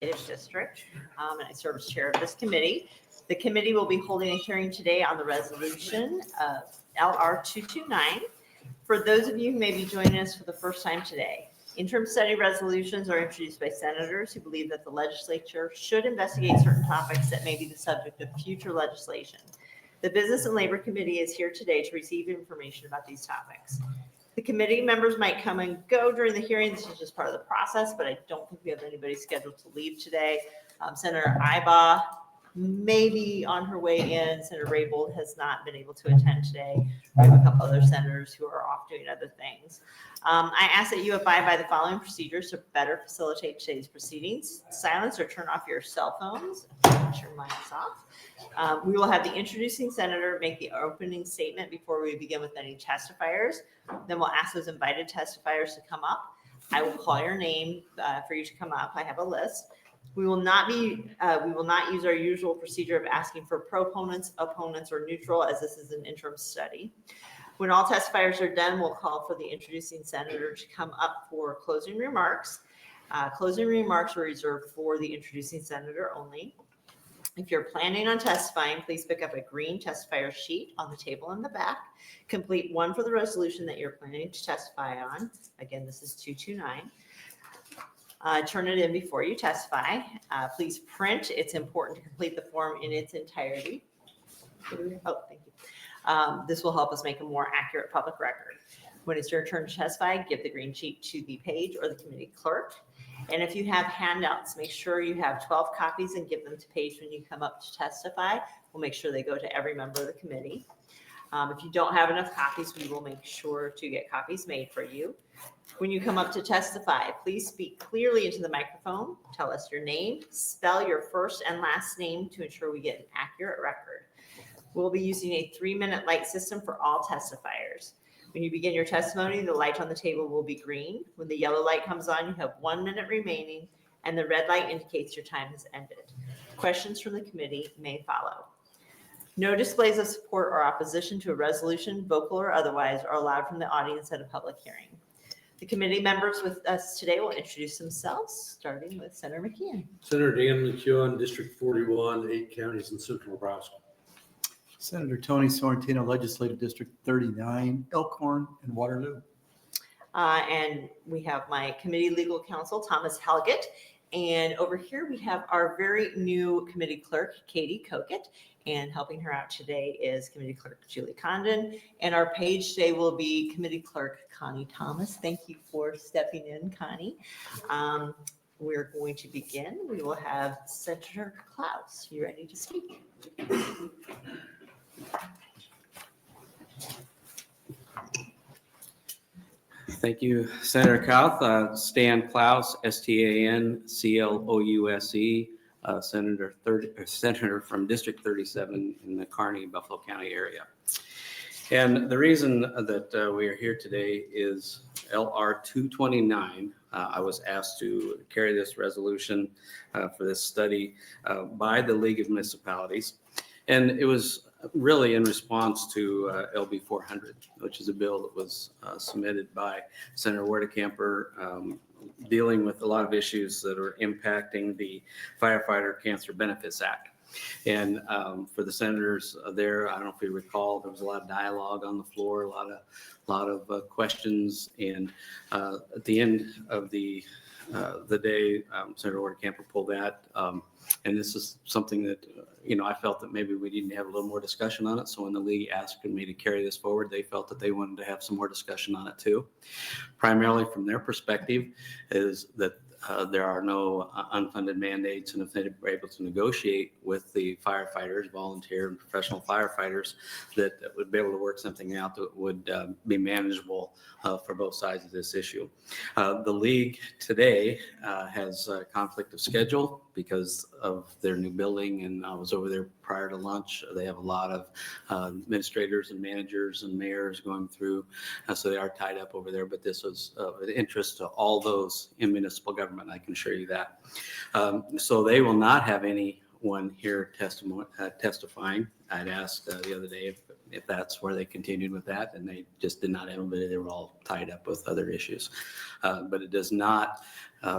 District, and I serve as chair of this committee. The committee will be holding a hearing today on the resolution of LR 229. For those of you who may be joining us for the first time today, interim study resolutions are introduced by senators who believe that the legislature should investigate certain topics that may be the subject of future legislation. The Business and Labor Committee is here today to receive information about these topics. The committee members might come and go during the hearing. This is just part of the process, but I don't think we have anybody scheduled to leave today. Senator Iba may be on her way in. Senator Raybould has not been able to attend today. We have a couple other senators who are off doing other things. I ask that you abide by the following procedures to better facilitate today's proceedings. Silence or turn off your cell phones. Make sure mine is off. We will have the introducing senator make the opening statement before we begin with any testifiers. Then we'll ask those invited testifiers to come up. I will call your name for you to come up. I have a list. We will not use our usual procedure of asking for proponents, opponents, or neutral, as this is an interim study. When all testifiers are done, we'll call for the introducing senator to come up for closing remarks. Closing remarks are reserved for the introducing senator only. If you're planning on testifying, please pick up a green testifier sheet on the table in the back. Complete one for the resolution that you're planning to testify on. Again, this is 229. Turn it in before you testify. Please print. It's important to complete the form in its entirety. Oh, thank you. This will help us make a more accurate public record. When it's your turn to testify, give the green sheet to the page or the committee clerk. And if you have handouts, make sure you have 12 copies and give them to Paige when you come up to testify. We'll make sure they go to every member of the committee. If you don't have enough copies, we will make sure to get copies made for you. When you come up to testify, please speak clearly into the microphone. Tell us your name, spell your first and last name to ensure we get an accurate record. We'll be using a 3-minute light system for all testifiers. When you begin your testimony, the light on the table will be green. When the yellow light comes on, you have 1 minute remaining, and the red light indicates your time has ended. Questions from the committee may follow. No displays of support or opposition to a resolution, vocal or otherwise, are allowed from the audience at a public hearing. The committee members with us today will introduce themselves, starting with Senator McKeon. Senator Dan McKeon, District 41, 8 counties in central Nebraska. Senator Tony Sorrentino, Legislative District 39, Elkhorn and Waterloo. And we have my committee legal counsel, Thomas Halgett. And over here we have our very new committee clerk, Katie Kokett. And helping her out today is committee clerk Julie Condon. And our page today will be committee clerk Connie Thomas. Thank you for stepping in, Connie. We're going to begin. We will have Senator Clouse. You ready to speak? Thank you, Senator Clouse. Stan Clouse, STAN-CLOUSE, Senator from District 37 in the Kearney-Buffalo County area. And the reason that we are here today is LR 229. I was asked to carry this resolution for this study by the League of Municipalities. And it was really in response to LB 400, which is a bill that was submitted by Senator Werdekamper, dealing with a lot of issues that are impacting the Firefighter Cancer Benefits Act. And for the senators there, I don't know if you recall, there was a lot of dialogue on the floor, a lot of questions. And at the end of the day, Senator Werdekamper pulled that. And this is something that, I felt that maybe we needed to have a little more discussion on it. So when the league asked me to carry this forward, they felt that they wanted to have some more discussion on it too. Primarily from their perspective is that there are no unfunded mandates, and if they were able to negotiate with the firefighters, volunteer and professional firefighters, that would be able to work something out that would be manageable for both sides of this issue. The league today has a conflict of schedule because of their new building, and I was over there prior to lunch. They have a lot of administrators and managers and mayors going through, so they are tied up over there, but this was of interest to all those in municipal government, I can assure you that. So they will not have anyone here testifying. I'd asked the other day if that's where they continued with that, and they just did not have anybody. They were all tied up with other issues. But it does not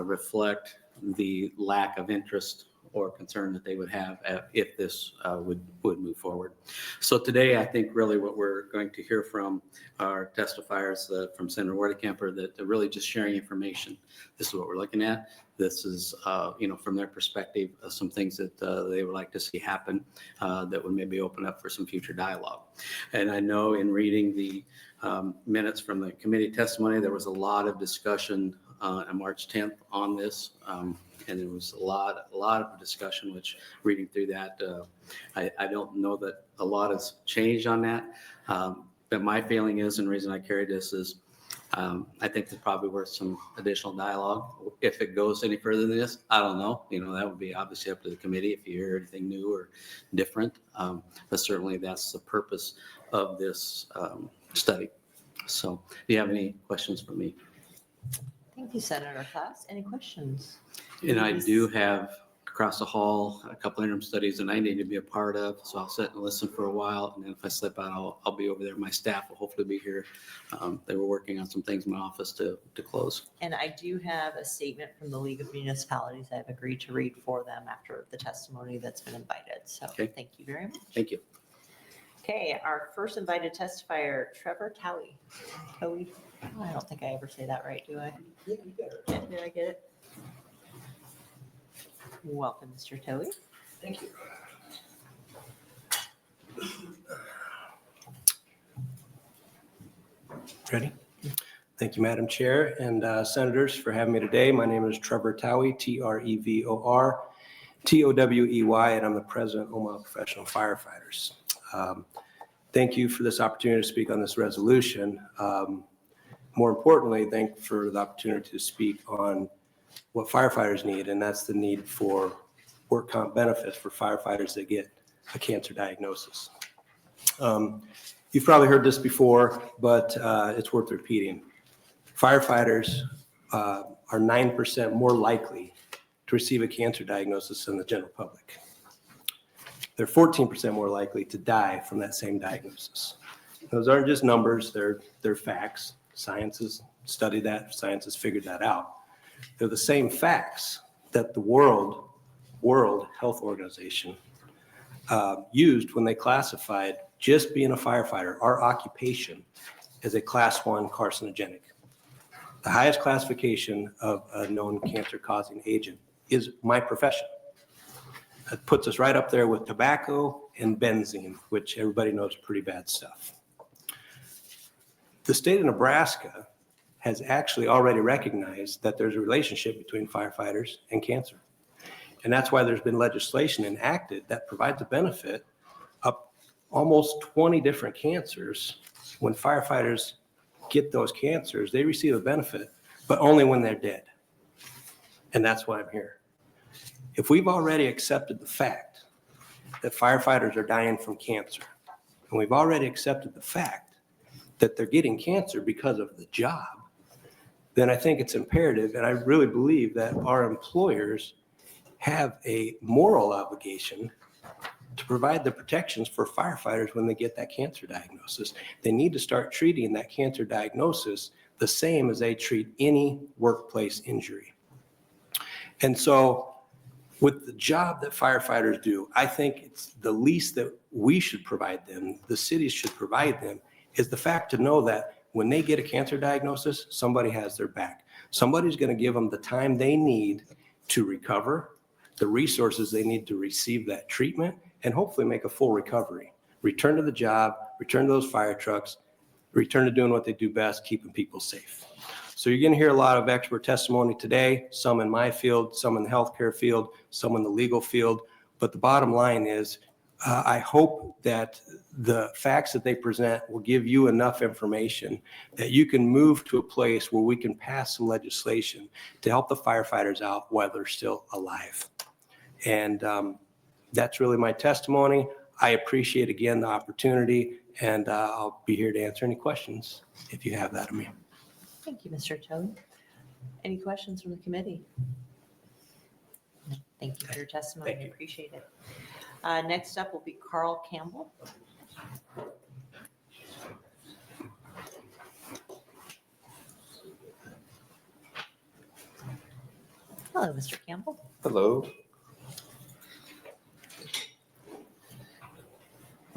reflect the lack of interest or concern that they would have if this would move forward. So today, I think really what we're going to hear from our testifiers from Senator Wardecamper, that they're really just sharing information. This is what we're looking at. This is, from their perspective, some things that they would like to see happen that would maybe open up for some future dialogue. And I know in reading the minutes from the committee testimony, there was a lot of discussion on March 10th on this. And there was a lot of discussion, which reading through that, I don't know that a lot has changed on that. But my feeling is, and the reason I carried this is, I think there's probably worth some additional dialogue. If it goes any further than this, I don't know. That would be obviously up to the committee if you hear anything new or different. But certainly that's the purpose of this study. So do you have any questions for me? Thank you, Senator Clouse. Any questions? And I do have across the hall a couple interim studies that I need to be a part of. So I'll sit and listen for a while. And then if I slip out, I'll be over there. My staff will hopefully be here. They were working on some things in my office to close. And I do have a statement from the League of Municipalities I've agreed to read for them after the testimony that's been invited. So Okay. Thank you very much. Thank you. Okay, our first invited testifier, Trevor Towie. Towie? Oh, I don't think I ever say that right, do I? Yeah, you got it. Yeah, did I get it? Welcome, Mr. Towie. Thank you. Ready? Thank you, Madam Chair and Senators, for having me today. My name is Trevor Towie, Trevor Towey, and I'm the President of Omaha Professional Firefighters. Thank you for this opportunity to speak on this resolution. More importantly, thank you for the opportunity to speak on what firefighters need, and that's the need for work comp benefits for firefighters that get a cancer diagnosis. You've probably heard this before, but it's worth repeating. Firefighters are 9% more likely to receive a cancer diagnosis than the general public. They're 14% more likely to die from that same diagnosis. Those aren't just numbers, they're facts. Science has studied that, science has figured that out. They're the same facts that the World Health Organization used when they classified just being a firefighter, our occupation, as a class 1 carcinogenic. The highest classification of a known cancer-causing agent is my profession. That puts us right up there with tobacco and benzene, which everybody knows are pretty bad stuff. The state of Nebraska has actually already recognized that there's a relationship between firefighters and cancer. And that's why there's been legislation enacted that provides a benefit up almost 20 different cancers. When firefighters get those cancers, they receive a benefit, but only when they're dead. And that's why I'm here. If we've already accepted the fact that firefighters are dying from cancer, and we've already accepted the fact that they're getting cancer because of the job, then I think it's imperative, and I really believe that our employers have a moral obligation to provide the protections for firefighters when they get that cancer diagnosis. They need to start treating that cancer diagnosis the same as they treat any workplace injury. And so with the job that firefighters do, I think it's the least that we should provide them, the cities should provide them, is the fact to know that when they get a cancer diagnosis, somebody has their back. Somebody's going to give them the time they need to recover, the resources they need to receive that treatment, and hopefully make a full recovery. Return to the job, return to those fire trucks, return to doing what they do best, keeping people safe. So you're going to hear a lot of expert testimony today, some in my field, some in the healthcare field, some in the legal field. But the bottom line is, I hope that the facts that they present will give you enough information that you can move to a place where we can pass some legislation to help the firefighters out while they're still alive. And that's really my testimony. I appreciate, again, the opportunity, and I'll be here to answer any questions if you have that of me. Thank you, Mr. Towie. Any questions from the committee? No, thank you for your testimony. Thank I you. appreciate it. Next up will be Carl Campbell. Hello, Mr. Campbell. Hello.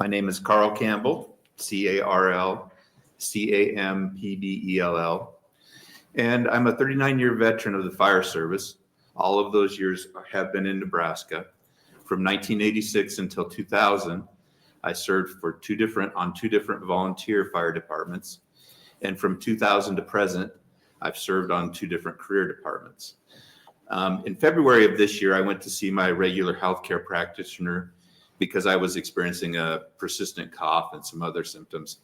My name is Carl Campbell, CarlCampbell, and I'm a 39-year veteran of the fire service. All of those years have been in Nebraska. From 1986 until 2000, I served for two different volunteer fire departments. And from 2000 to present, I've served on two different career departments. In February of this year, I went to see my regular healthcare practitioner because I was experiencing a persistent cough and some other symptoms.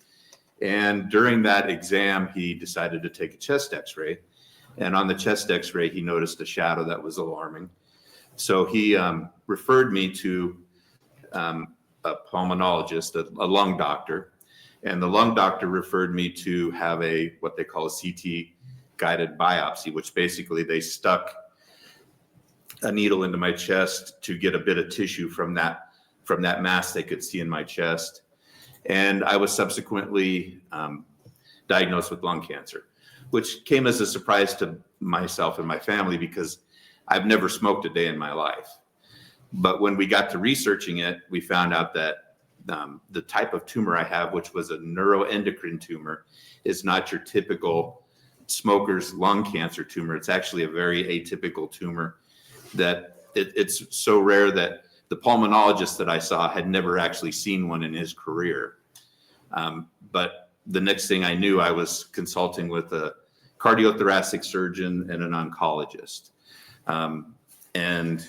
And during that exam, he decided to take a chest x-ray. And on the chest x-ray, he noticed a shadow that was alarming. So he referred me to a pulmonologist, a lung doctor. And the lung doctor referred me to have what they call a CT guided biopsy, which basically they stuck a needle into my chest to get a bit of tissue from that mass they could see in my chest. And I was subsequently diagnosed with lung cancer, which came as a surprise to myself and my family because I've never smoked a day in my life. But when we got to researching it, we found out that the type of tumor I have, which was a neuroendocrine tumor, is not your typical smoker's lung cancer tumor. It's actually a very atypical tumor that it's so rare that the pulmonologist that I saw had never actually seen one in his career. But the next thing I knew, I was consulting with a cardiothoracic surgeon and an oncologist. And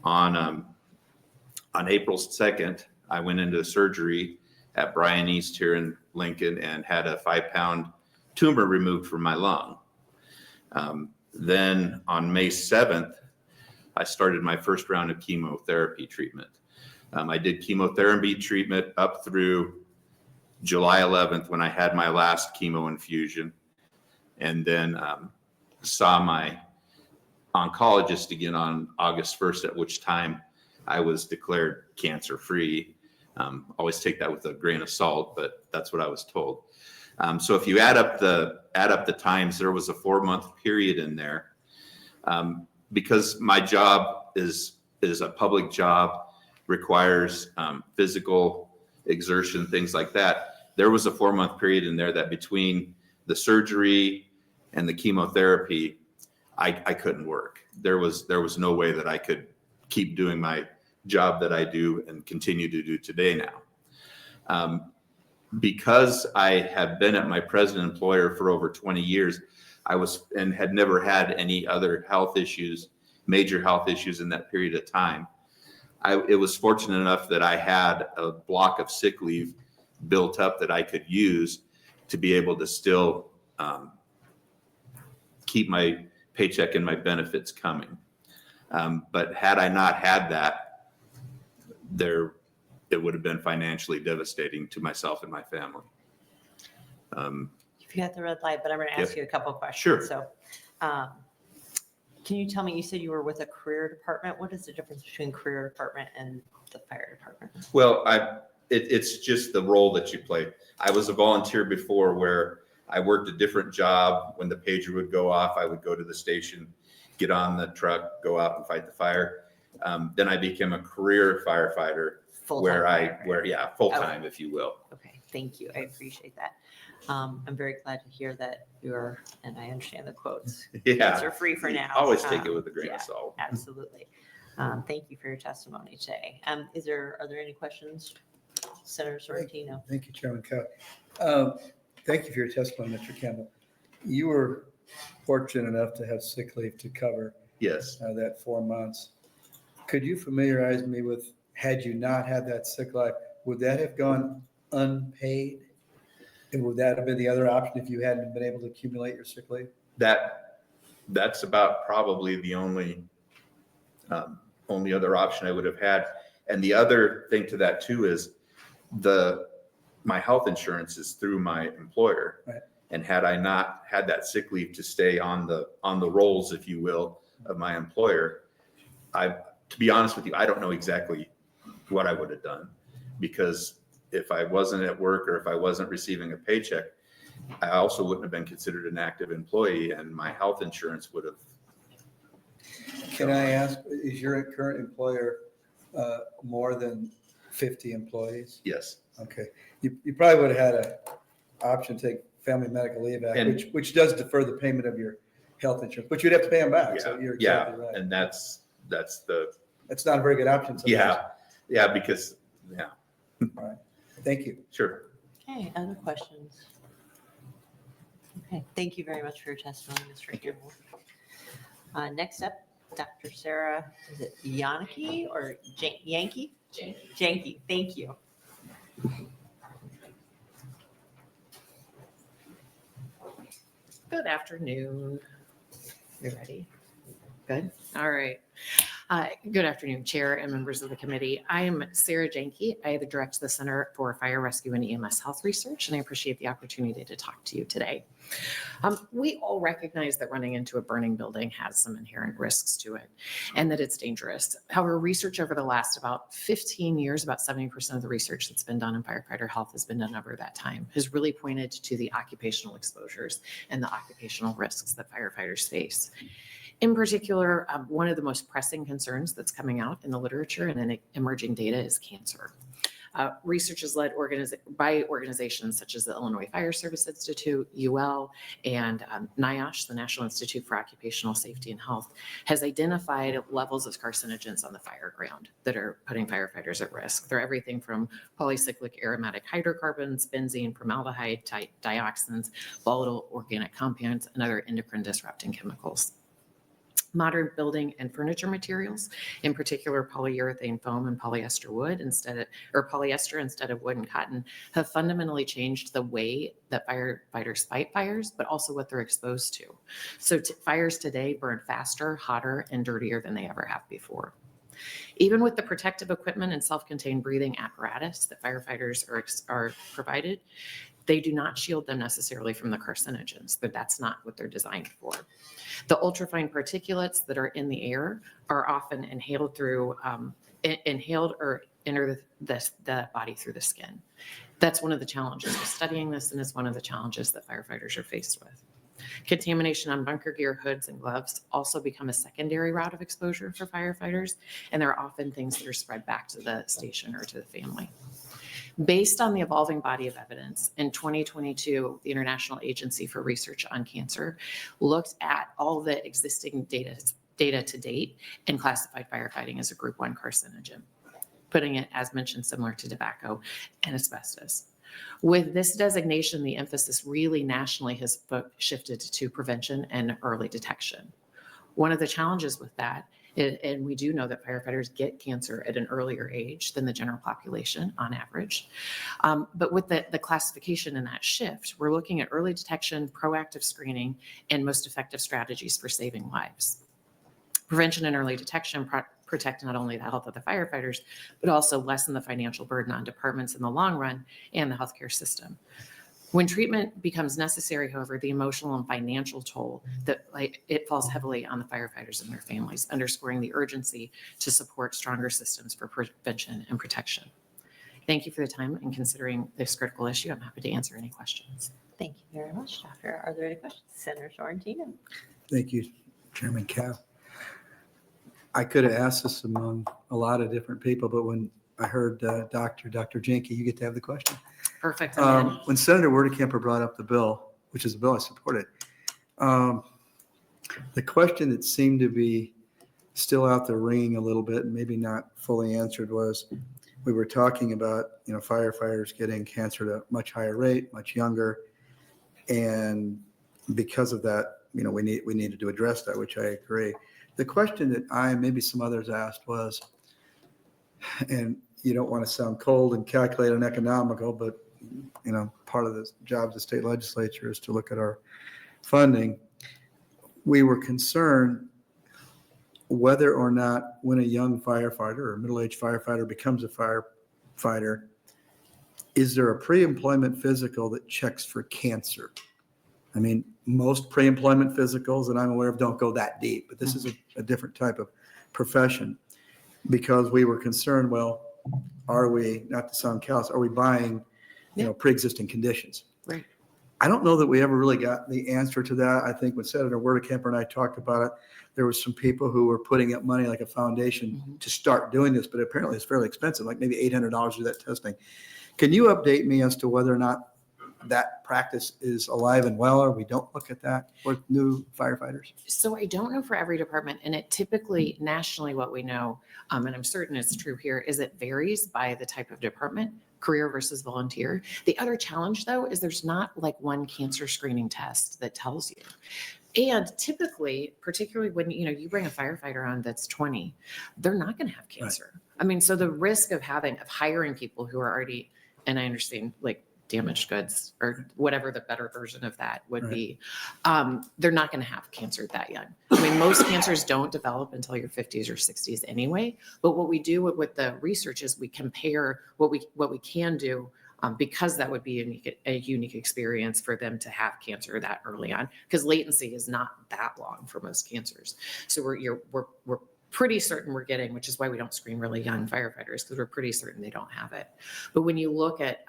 on April 2nd, I went into surgery at Bryan East here in Lincoln and had a 5-pound tumor removed from my lung. Then on May 7th, I started my first round of chemotherapy treatment. I did chemotherapy treatment up through July 11th when I had my last chemo infusion, and then saw my oncologist again on August 1st, at which time I was declared cancer-free. Always take that with a grain of salt, but that's what I was told. So if you add up the times, there was a 4-month period in there. Because my job is a public job, requires physical exertion, things like that. There was a 4-month period in there that between the surgery and the chemotherapy, I couldn't work. There was no way that I could keep doing my job that I do and continue to do today now. Because I had been at my present employer for over 20 years, and had never had any other major health issues in that period of time. It was fortunate enough that I had a block of sick leave built up that I could use to be able to still keep my paycheck and my benefits coming. But had I not had that, it would have been financially devastating to myself and my family. You've got the red light, but I'm going to ask you a couple of questions. Sure. So, can you tell me, you said you were with a career department. What is the difference between career department and the fire department? Well, it's just the role that you play. I was a volunteer before where I worked a different job. When the pager would go off, I would go to the station, get on the truck, go out and fight the fire. Then I became a career firefighter full-time, if you will. Okay, thank you. I appreciate that. I'm very glad to hear that and I understand the quotes. Yeah. Are free for now. Always take it with a grain of salt. Absolutely. Thank you for your testimony today. Are there any questions, Senator Sorrentino? Thank you, Chairman Cow. Thank you for your testimony, Mr. Campbell. You were fortunate enough to have sick leave to cover Yes. that 4 months. Could you familiarize me with, had you not had that sick leave, would that have gone unpaid? And would that have been the other option if you hadn't been able to accumulate your sick leave? That's about probably the only other option I would have had. And the other thing to that too is my health insurance is through my employer. Right. And had I not had that sick leave to stay on the rolls, if you will, of my employer, to be honest with you, I don't know exactly what I would have done, because if I wasn't at work or if I wasn't receiving a paycheck, I also wouldn't have been considered an active employee, and my health insurance would have Can I ask, is your current employer more than 50 employees? Yes. Okay. You probably would have had an option to take Family Medical Leave Act, And- which does defer the payment of your health insurance, but you'd have to pay them back. So you're exactly right. And that's the, That's not a very good option sometimes. because, Thank you. sure. Okay, other questions? Okay, thank you very much for your testimony, Mr. Campbell. Next up, Dr. Sarah, is it Yanke or Yankee? Janke, thank you. Good afternoon. You ready? Good. All right. Good afternoon, Chair and members of the committee. I am Sarah Janke. I direct the Center for Fire Rescue and EMS Health Research, and I appreciate the opportunity to talk to you today. We all recognize that running into a burning building has some inherent risks to it and that it's dangerous. However, research over the last about 15 years, about 70% of the research that's been done in firefighter health has been done over that time, has really pointed to the occupational exposures and the occupational risks that firefighters face. In particular, one of the most pressing concerns that's coming out in the literature and in emerging data is cancer. Research is led by organizations such as the Illinois Fire Service Institute, UL, and NIOSH, the National Institute for Occupational Safety and Health, has identified levels of carcinogens on the fire ground that are putting firefighters at risk. They're everything from polycyclic aromatic hydrocarbons, benzene, formaldehyde, dioxins, volatile organic compounds, and other endocrine disrupting chemicals. Modern building and furniture materials, in particular polyurethane foam and polyester instead of wood and cotton, have fundamentally changed the way that firefighters fight fires, but also what they're exposed to. So fires today burn faster, hotter, and dirtier than they ever have before. Even with the protective equipment and self-contained breathing apparatus that firefighters are provided, they do not shield them necessarily from the carcinogens, but that's not what they're designed for. The ultrafine particulates that are in the air are often inhaled or enter the body through the skin. That's one of the challenges of studying this, and it's one of the challenges that firefighters are faced with. Contamination on bunker gear, hoods, and gloves also become a secondary route of exposure for firefighters, and there are often things that are spread back to the station or to the family. Based on the evolving body of evidence, in 2022, the International Agency for Research on Cancer looked at all the existing data to date and classified firefighting as a Group 1 carcinogen, putting it, as mentioned, similar to tobacco and asbestos. With this designation, the emphasis really nationally has shifted to prevention and early detection. One of the challenges with that, and we do know that firefighters get cancer at an earlier age than the general population on average. But with the classification and that shift, we're looking at early detection, proactive screening, and most effective strategies for saving lives. Prevention and early detection protect not only the health of the firefighters, but also lessen the financial burden on departments in the long run and the healthcare system. When treatment becomes necessary, however, the emotional and financial toll it falls heavily on the firefighters and their families, underscoring the urgency to support stronger systems for prevention and protection. Thank you for the time and considering this critical issue. I'm happy to answer any questions. Thank you very much, Doctor. Are there any questions? Senator Sorrentino. Thank you, Chairman Cow. I could have asked this among a lot of different people, but when I heard Dr. Jenke, you get to have the question. Perfect. When Senator Werdekemper brought up the bill, which is a bill I supported, the question that seemed to be still out there ringing a little bit and maybe not fully answered was, we were talking about, firefighters getting cancer at a much higher rate, much younger. And because of that, we needed to address that, which I agree. The question that maybe some others asked was, and you don't want to sound cold and calculate and economical, but part of the job of the state legislature is to look at our funding. We were concerned whether or not when a young firefighter or middle-aged firefighter becomes a firefighter, is there a pre-employment physical that checks for cancer? I mean, most pre-employment physicals that I'm aware of don't go that deep, but this is a different type of profession, because we were concerned, well, are we, not to sound callous, are we buying, pre-existing conditions? Right. I don't know that we ever really got the answer to that. I think when Senator Werdekamper and I talked about it, there was some people who were putting up money like a foundation to start doing this, but apparently it's fairly expensive, like maybe $800 to do that testing. Can you update me as to whether or not that practice is alive and well, or we don't look at that with new firefighters? So I don't know for every department, and it typically nationally what we know, and I'm certain it's true here, is it varies by the type of department, career versus volunteer. The other challenge though is there's not like one cancer screening test that tells you. And typically, particularly when you bring a firefighter on that's 20, they're not going to have cancer. Right. I mean, so the risk of hiring people who are already, and I understand like damaged goods or whatever the better version of that would be, they're not going to have cancer that young. I mean, most cancers don't develop until your 50s or 60s anyway. But what we do with the research is we compare what we can do, because that would be a unique experience for them to have cancer that early on, because latency is not that long for most cancers. So we're pretty certain we're getting, which is why we don't screen really young firefighters, because we're pretty certain they don't have it. But when you look at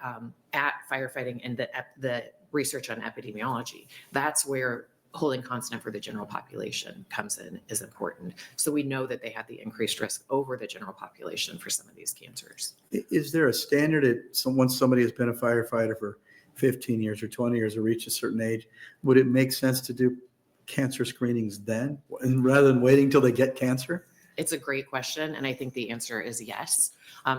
firefighting and the research on epidemiology, that's where holding constant for the general population comes in is important. So we know that they have the increased risk over the general population for some of these cancers. Is there a standard once somebody has been a firefighter for 15 years or 20 years or reached a certain age, would it make sense to do cancer screenings then, and rather than waiting till they get cancer? It's a great question, and I think the answer is yes.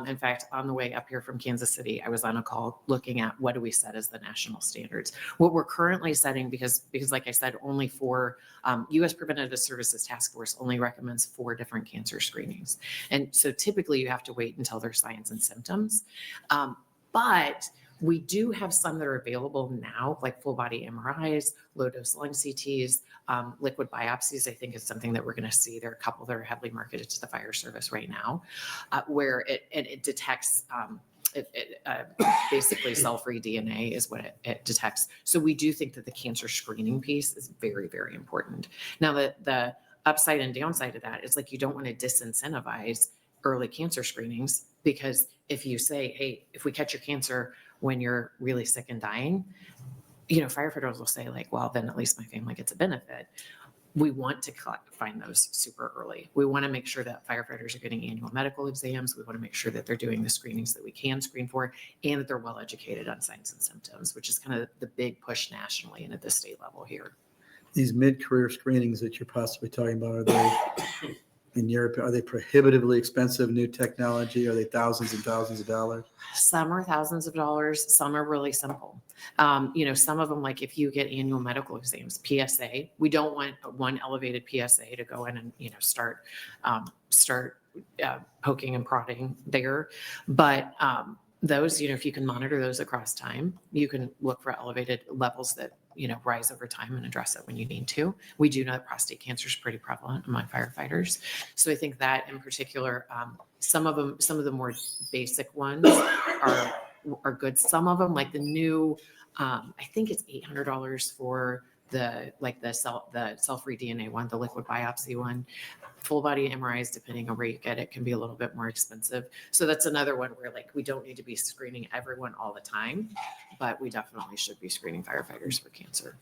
In fact, on the way up here from Kansas City, I was on a call looking at what do we set as the national standards. What we're currently setting, because like I said, only U.S. Preventative Services Task Force only recommends 4 different cancer screenings. And so typically you have to wait until there's signs and symptoms. But we do have some that are available now, like full body MRIs, low dose lung CTs, liquid biopsies. I think is something that we're going to see. There are a couple that are heavily marketed to the fire service right now, where it detects basically cell-free DNA is what it detects. So we do think that the cancer screening piece is very, very important. Now, the upside and downside of that is like you don't want to disincentivize early cancer screenings, because if you say, hey, if we catch your cancer when you're really sick and dying, firefighters will say like, well, then at least my family gets a benefit. We want to find those super early. We want to make sure that firefighters are getting annual medical exams. We want to make sure that they're doing the screenings that we can screen for, and that they're well educated on signs and symptoms, which is kind of the big push nationally and at the state level here. These mid-career screenings that you're possibly talking about, are they in Europe, are they prohibitively expensive, new technology? Are they thousands and thousands of dollars? Some are thousands of dollars. Some are really simple. Some of them, like if you get annual medical exams, PSA, we don't want one elevated PSA to go in and, start poking and prodding there. But those, if you can monitor those across time, you can look for elevated levels that, rise over time and address it when you need to. We do know that prostate cancer is pretty prevalent among firefighters. So I think that in particular, some of the more basic ones are good. Some of them, like the new, I think it's $800 for the cell-free DNA one, the liquid biopsy one. Full body MRIs, depending on where you get it, can be a little bit more expensive. So that's another one where like we don't need to be screening everyone all the time, but we definitely should be screening firefighters for cancer.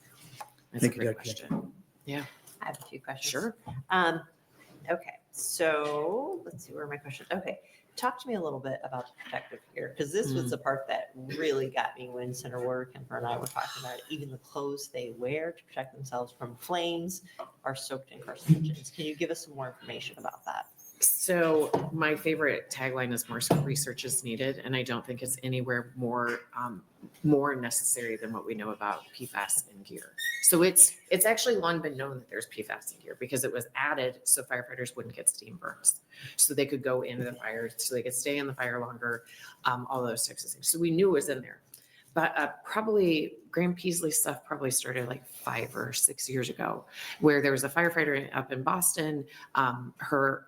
That's Thank a you, great Dr. question. Yeah. I have a few questions. Sure. Okay, so let's see, where are my questions? Okay, talk to me a little bit about the protective gear, because this was the part that really got me when Senator Werdekamper and I were talking about it. Even the clothes they wear to protect themselves from flames are soaked in carcinogens. Can you give us some more information about that? So my favorite tagline is more research is needed, and I don't think it's anywhere more necessary than what we know about PFAS in gear. So it's actually long been known that there's PFAS in gear, because it was added so firefighters wouldn't get steam burns, so they could go into the fire, so they could stay in the fire longer, all those types of things. So we knew it was in there. But probably Graham Peasley's stuff probably started like 5 or 6 years ago, where there was a firefighter up in Boston.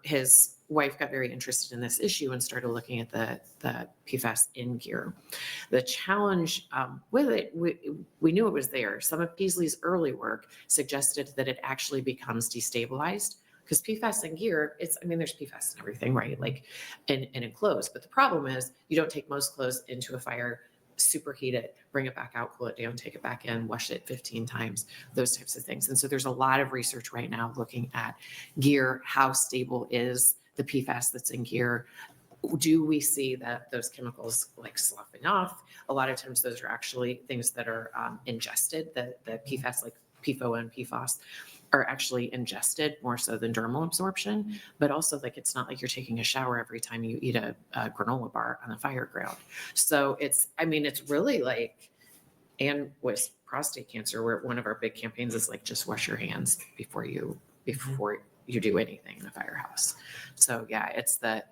His wife got very interested in this issue and started looking at the PFAS in gear. The challenge with it, we knew it was there. Some of Peasley's early work suggested that it actually becomes destabilized, because PFAS in gear, there's PFAS in everything, right? Like in clothes. But the problem is you don't take most clothes into a fire superheat it, bring it back out, cool it down, take it back in, wash it 15 times, those types of things. And so there's a lot of research right now looking at gear, how stable is the PFAS that's in gear. Do we see that those chemicals like sloughing off? A lot of times those are actually things that are ingested, the PFAS like PFOA and PFOS are actually ingested more so than dermal absorption, but also like it's not like you're taking a shower every time you eat a granola bar on the fire ground. So it's really like, and with prostate cancer, where one of our big campaigns is like, just wash your hands before you do anything in a firehouse. So yeah, it's the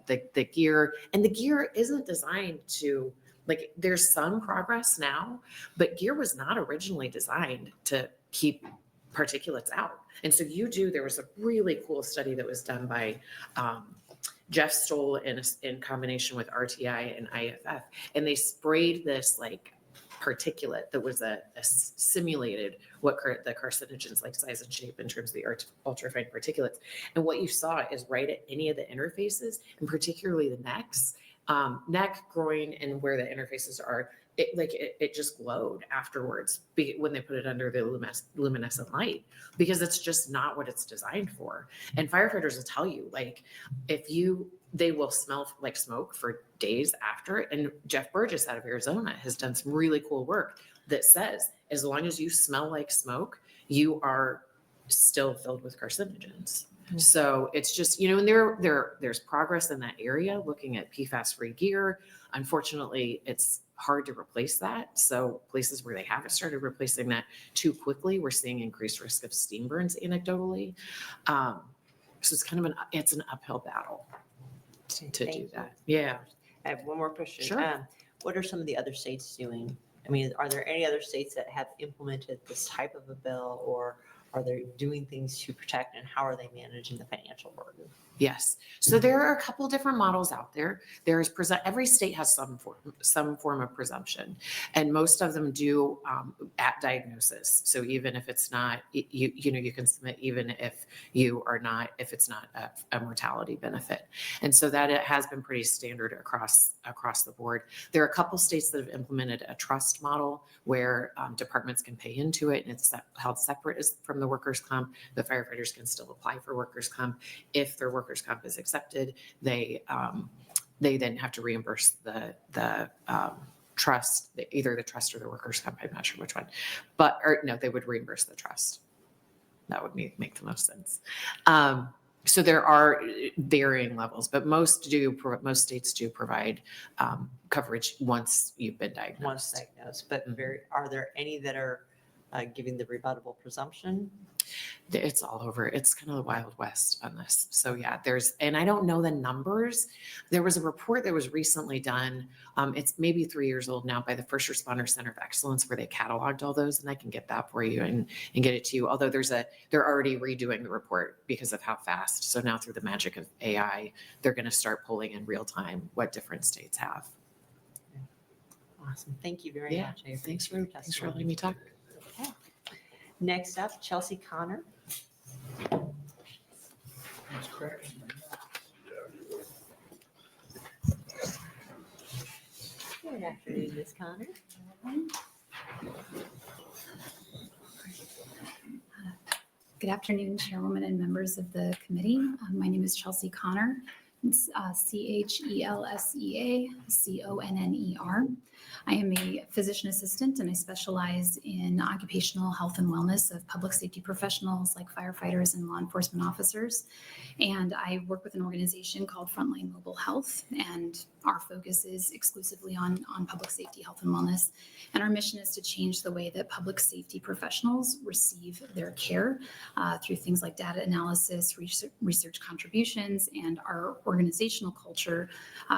gear, and the gear isn't designed to, like, there's some progress now, but gear was not originally designed to keep particulates out. And so there was a really cool study that was done by Jeff Stoll in combination with RTI and IFF, and they sprayed this like particulate that was a simulated what the carcinogens like size and shape in terms of the ultrafine particulates. And what you saw is right at any of the interfaces, and particularly the neck, groin, and where the interfaces are, it just glowed afterwards when they put it under the luminescent light, because it's just not what it's designed for. And firefighters will tell you, like, they will smell like smoke for days after. And Jeff Burgess out of Arizona has done some really cool work that says, as long as you smell like smoke, you are still filled with carcinogens. Mm-hmm. So it's just, and there's progress in that area looking at PFAS-free gear. Unfortunately, it's hard to replace that. So places where they haven't started replacing that too quickly, we're seeing increased risk of steam burns anecdotally. So it's kind of an uphill battle to do that. Yeah. I have one more question. Sure. What are some of the other states doing? I mean, are there any other states that have implemented this type of a bill, or are they doing things to protect, and how are they managing the financial burden? Yes. So there are a couple different models out there. Every state has some form of presumption, and most of them do at diagnosis. So even if it's not, you can submit even if it's not a mortality benefit. And so that it has been pretty standard across the board. There are a couple states that have implemented a trust model where departments can pay into it, and it's held separate from the workers' comp. The firefighters can still apply for workers' comp. If their workers' comp is accepted, they then have to reimburse the trust, either the trust or the workers' comp. I'm not sure which one, they would reimburse the trust. That would make the most sense. So there are varying levels, but most states do provide coverage once you've been diagnosed. But are there any that are giving the rebuttable presumption? It's all over. It's kind of the Wild West on this. So yeah, and I don't know the numbers. There was a report that was recently done. It's maybe 3 years old now, by the First Responder Center of Excellence, where they cataloged all those, and I can get that for you and get it to you. Although they're already redoing the report because of how fast. So now through the magic of AI, they're going to start pulling in real time what different states have. Awesome. Thank you very much. Thanks for letting me talk. Okay. Next up, Chelsea Connor. That's correct. Good afternoon, Ms. Connor. Good afternoon, Chairwoman and members of the committee. My name is Chelsea Connor. It's CHELSEA-CONNER. I am a physician assistant, and I specialize in occupational health and wellness of public safety professionals like firefighters and law enforcement officers. And I work with an organization called Frontline Mobile Health, and our focus is exclusively on public safety, health and wellness. And our mission is to change the way that public safety professionals receive their care through things like data analysis, research contributions, and our organizational culture,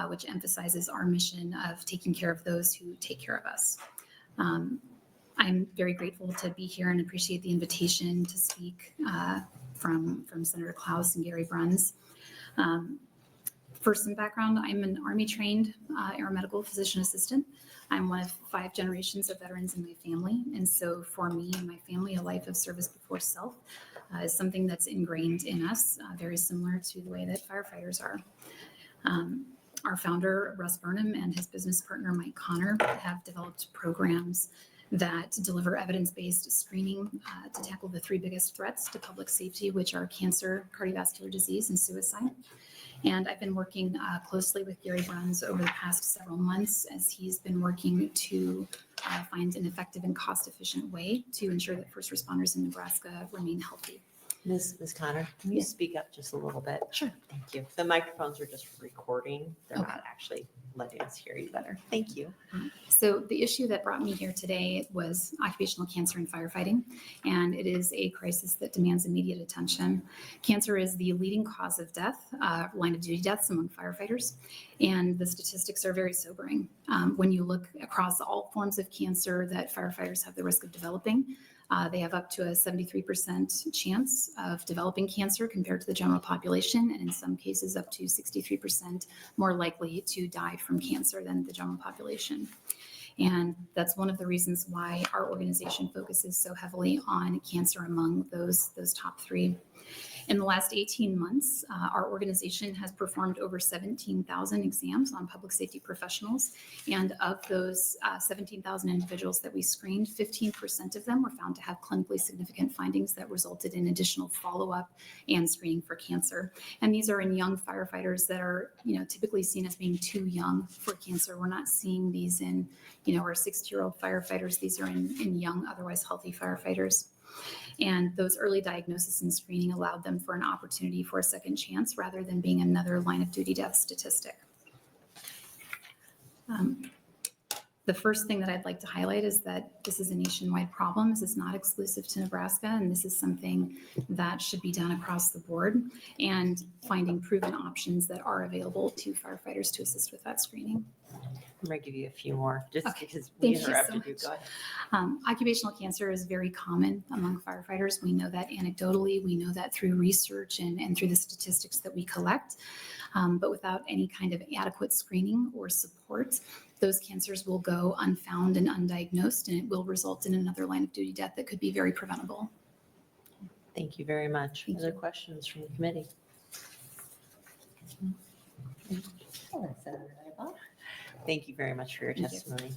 which emphasizes our mission of taking care of those who take care of us. I'm very grateful to be here and appreciate the invitation to speak from Senator Clouse and Gary Bruns. For some background, I'm an Army-trained aeromedical physician assistant. I'm one of 5 generations of veterans in my family. And so for me and my family, a life of service before self is something that's ingrained in us, very similar to the way that firefighters are. Our founder, Russ Burnham, and his business partner, Mike Connor, have developed programs that deliver evidence-based screening to tackle the three biggest threats to public safety, which are cancer, cardiovascular disease, and suicide. And I've been working closely with Gary Bruns over the past several months as he's been working to find an effective and cost-efficient way to ensure that first responders in Nebraska remain healthy. Ms. Connor, can you speak up just a little bit? Sure. Thank you. The microphones are just recording. They're Okay. not actually letting us hear you better. Thank you. So the issue that brought me here today was occupational cancer and firefighting, and it is a crisis that demands immediate attention. Cancer is the leading cause of death, line of duty deaths among firefighters, and the statistics are very sobering. When you look across all forms of cancer that firefighters have the risk of developing, they have up to a 73% chance of developing cancer compared to the general population, and in some cases up to 63% more likely to die from cancer than the general population. And that's one of the reasons why our organization focuses so heavily on cancer among those top three. In the last 18 months, our organization has performed over 17,000 exams on public safety professionals. And of those 17,000 individuals that we screened, 15% of them were found to have clinically significant findings that resulted in additional follow-up and screening for cancer. And these are in young firefighters that are, typically seen as being too young for cancer. We're not seeing these in, our 60-year-old firefighters. These are in young, otherwise healthy firefighters. And those early diagnosis and screening allowed them for an opportunity for a second chance rather than being another line of duty death statistic. The first thing that I'd like to highlight is that this is a nationwide problem. This is not exclusive to Nebraska, and this is something that should be done across the board, and finding proven options that are available to firefighters to assist with that screening. I'm going to give you a few more just because Thank we you interrupted so you. much. Go ahead. Occupational cancer is very common among firefighters. We know that anecdotally, we know that through research and through the statistics that we collect. But without any kind of adequate screening or support, those cancers will go unfound and undiagnosed, and it will result in another line of duty death that could be very preventable. Thank you very much. Thank Other you. questions from the committee? Thank you very much for your Thank you. testimony.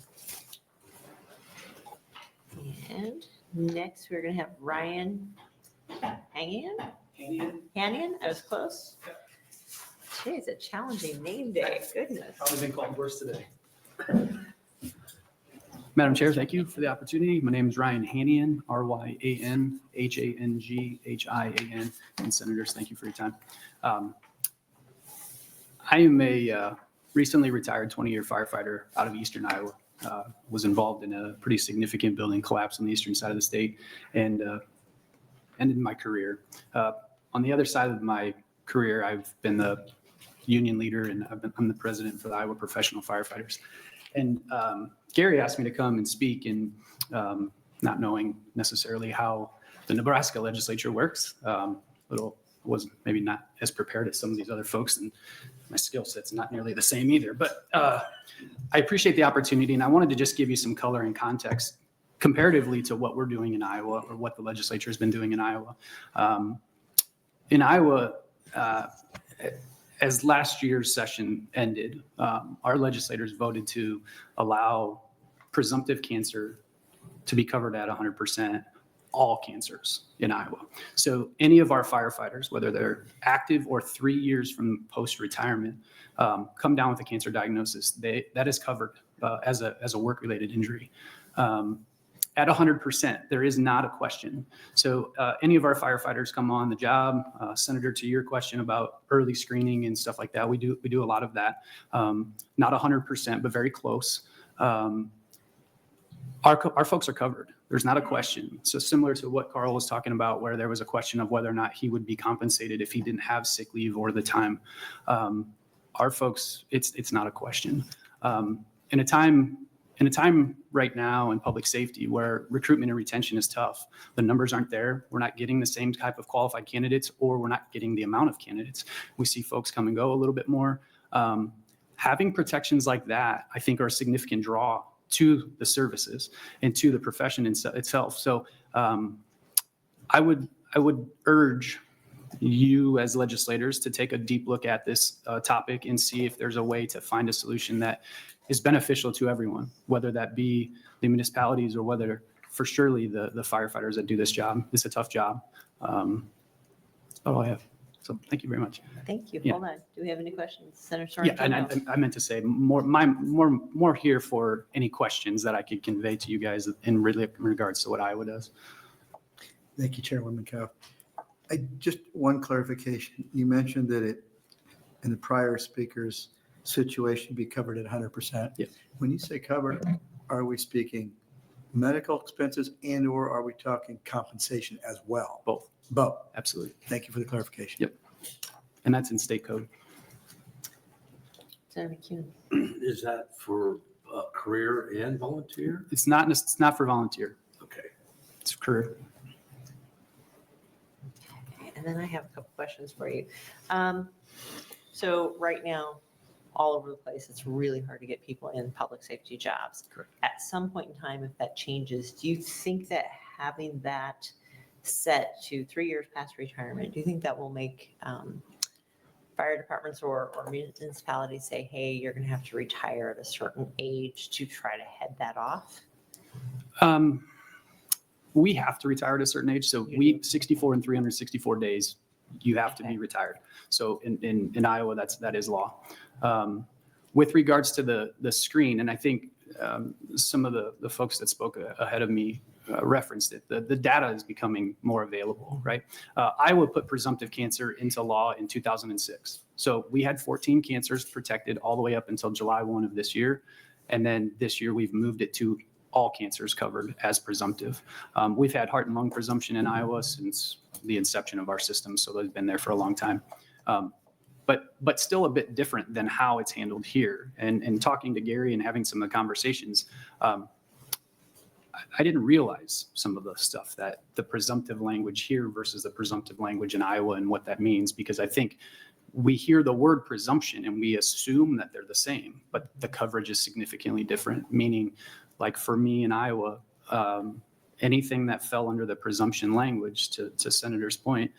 And next, we're going to have Ryan Hannian. I was close. Today's a challenging name day. Goodness. Probably been called worse today. Madam Chair, thank you for the opportunity. My name is Ryan Hannian, RyanHangian, and Senators, thank you for your time. I am a recently retired 20-year firefighter out of Eastern Iowa. Was involved in a pretty significant building collapse on the eastern side of the state and ended my career. On the other side of my career, I've been the union leader and I'm the president for the Iowa Professional Firefighters. And Gary asked me to come and speak, and not knowing necessarily how the Nebraska Legislature works, wasn't maybe not as prepared as some of these other folks, and my skill set's not nearly the same either. But I appreciate the opportunity, and I wanted to just give you some color and context comparatively to what we're doing in Iowa or what the legislature has been doing in Iowa. In Iowa, as last year's session ended, our legislators voted to allow presumptive cancer to be covered at 100%, all cancers in Iowa. So any of our firefighters, whether they're active or 3 years from post-retirement, come down with a cancer diagnosis, that is covered as a work-related injury. At 100%, there is not a question. So any of our firefighters come on the job, Senator, to your question about early screening and stuff like that, we do a lot of that. Not 100%, but very close. Our folks are covered. There's not a question. So similar to what Carl was talking about, where there was a question of whether or not he would be compensated if he didn't have sick leave or the time. Our folks, it's not a question. In a time right now in public safety where recruitment and retention is tough, the numbers aren't there. We're not getting the same type of qualified candidates, or we're not getting the amount of candidates. We see folks come and go a little bit more. Having protections like that, I think, are a significant draw to the services and to the profession itself. So I would urge you as legislators to take a deep look at this topic and see if there's a way to find a solution that is beneficial to everyone, whether that be the municipalities or whether for surely the firefighters that do this job. It's a tough job. That's all I have. So thank you very much. Thantor you. Yeah. Hold on. Do we have any questions? Senator Yeah, and Sorrentino? I meant to say more here for any questions that I could convey to you guys in regards to what Iowa does. Thank you, Chairwoman Cow. Just one clarification. You mentioned that it, in the prior speaker's situation, be covered at 100%. Yeah. When you say covered, are we speaking medical expenses and/or are we talking compensation as well? Both. Both. Absolutely. Thank you for the clarification. Yep. And that's in state code. Senator McCune? Is that for career and volunteer? It's not for volunteer. Okay. It's career. Okay, and then I have a couple questions for you. So right now, all over the place, it's really hard to get people in public safety jobs. Correct. At some point in time, if that changes, do you think that having that set to 3 years past retirement, do you think that will make fire departments or municipalities say, hey, you're going to have to retire at a certain age to try to head that off? We have to retire at a certain age. So 64 and 364 days, you have to be retired. So in Iowa, that is law. With regards to the screen, and I think some of the folks that spoke ahead of me referenced it, the data is becoming more available, right? Iowa put presumptive cancer into law in 2006. So we had 14 cancers protected all the way up until July 1 of this year. And then this year we've moved it to all cancers covered as presumptive. We've had heart and lung presumption in Iowa since the inception of our system. So they've been there for a long time. But still a bit different than how it's handled here. And talking to Gary and having some of the conversations, I didn't realize some of the stuff that the presumptive language here versus the presumptive language in Iowa and what that means, because I think we hear the word presumption and we assume that they're the same, but the coverage is significantly different, meaning like for me in Iowa, anything that fell under the presumption language, to Senator's point,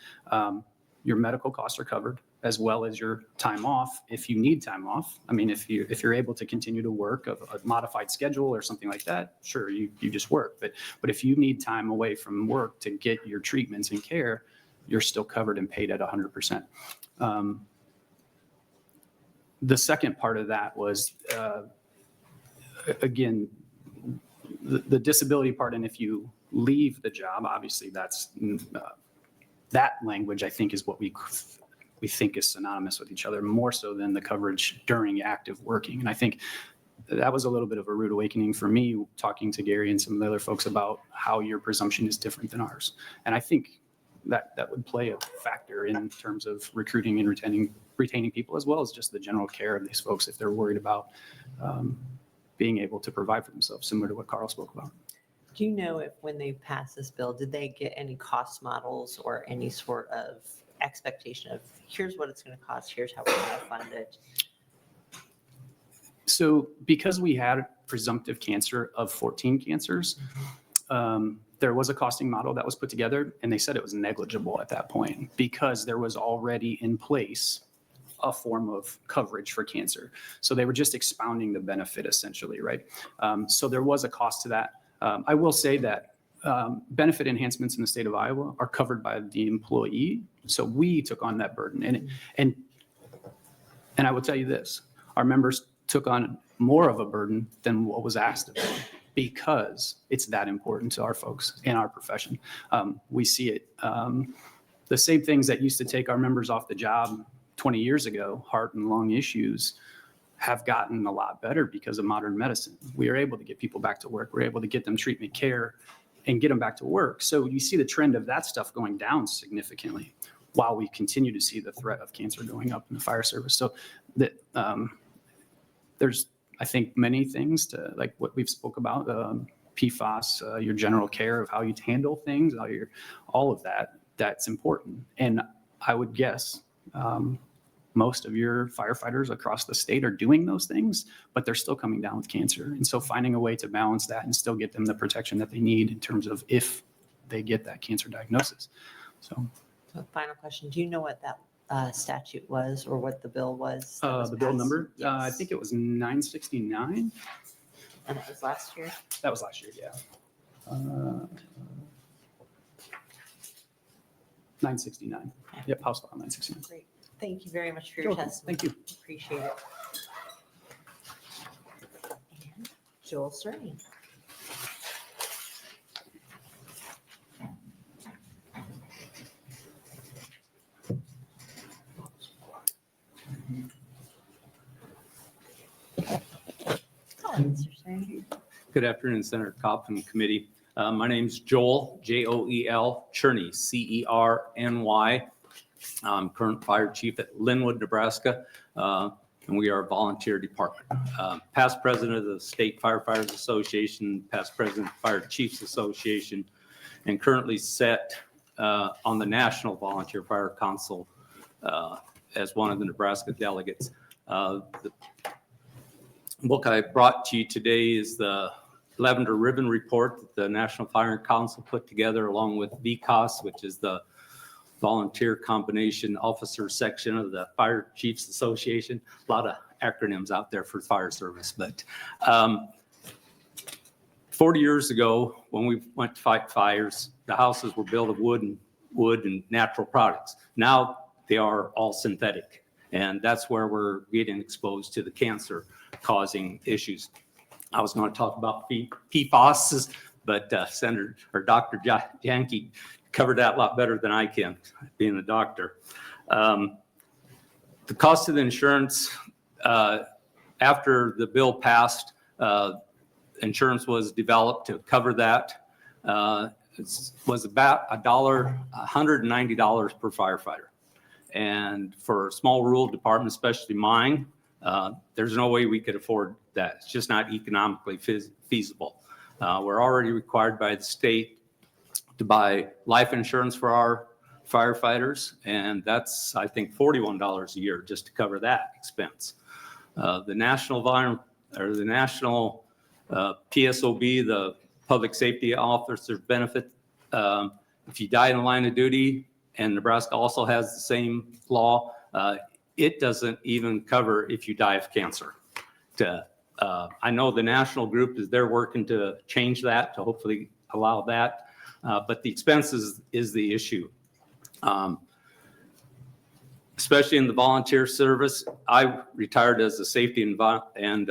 your medical costs are covered, as well as your time off. If you need time off, I mean, if you're able to continue to work a modified schedule or something like that, sure, you just work. But if you need time away from work to get your treatments and care, you're still covered and paid at 100%. The second part of that was, again, the disability part. And if you leave the job, obviously that's that language, I think, is what we think is synonymous with each other, more so than the coverage during active working. And I think that was a little bit of a rude awakening for me, talking to Gary and some of the other folks about how your presumption is different than ours. And I think that would play a factor in terms of recruiting and retaining people, as well as just the general care of these folks if they're worried about being able to provide for themselves, similar to what Carl spoke about. Do you know if when they passed this bill, did they get any cost models or any sort of expectation of here's what it's going to cost, here's how we're going to fund it? So because we had presumptive cancer of 14 cancers, there was a costing model that was put together, and they said it was negligible at that point because there was already in place a form of coverage for cancer. So they were just expounding the benefit essentially, right? So there was a cost to that. I will say that benefit enhancements in the state of Iowa are covered by the employee. So we took on that burden. And I will tell you this, our members took on more of a burden than what was asked of them because it's that important to our folks in our profession. We see it. The same things that used to take our members off the job 20 years ago, heart and lung issues, have gotten a lot better because of modern medicine. We are able to get people back to work. We're able to get them treatment care and get them back to work. So you see the trend of that stuff going down significantly while we continue to see the threat of cancer going up in the fire service. So that there's, I think, many things to like what we've spoke about, PFAS, your general care of how you handle things, all of that, that's important. And I would guess most of your firefighters across the state are doing those things, but they're still coming down with cancer. And so finding a way to balance that and still get them the protection that they need in terms of if they get that cancer diagnosis. So So final question, do you know what that statute was or what the bill was? that was The bill passed? number, I Yes. think it was 969. And that was last year? That was last year, yeah. 969. Yep, House File 969. Great. Thank you very much for your You're welcome. testimony. Thank you. Appreciate it. And Joel Cerny. Hello, Mr. Cerny. Good afternoon, Senator Kopp and committee. My name's Joel, Joel Cherney, Cerny. I'm current fire chief at Linwood, Nebraska, and we are a volunteer department. Past president of the State Firefighters Association, past president of the Fire Chiefs Association, and currently set on the National Volunteer Fire Council as one of the Nebraska delegates. The book I brought to you today is the Lavender Ribbon Report that the National Fire Council put together along with VCOS, which is the Volunteer Combination Officer section of the Fire Chiefs Association. A lot of acronyms out there for fire service, but 40 years ago, when we went to fight fires, the houses were built of wood and natural products. Now they are all synthetic, and that's where we're getting exposed to the cancer-causing issues. I was going to talk about PFAS, but Senator or Dr. Janke covered that a lot better than I can, being a doctor. The cost of the insurance, after the bill passed, insurance was developed to cover that. It was about $190 per firefighter. And for a small rural department, especially mine, there's no way we could afford that. It's just not economically feasible. We're already required by the state to buy life insurance for our firefighters, and that's, I think, $41 a year just to cover that expense. The national PSOB, the Public Safety Officer Benefit, if you die in the line of duty, and Nebraska also has the same law, it doesn't even cover if you die of cancer. I know the national group they're working to change that, to hopefully allow that, but the expenses is the issue. Especially in the volunteer service. I retired as a safety and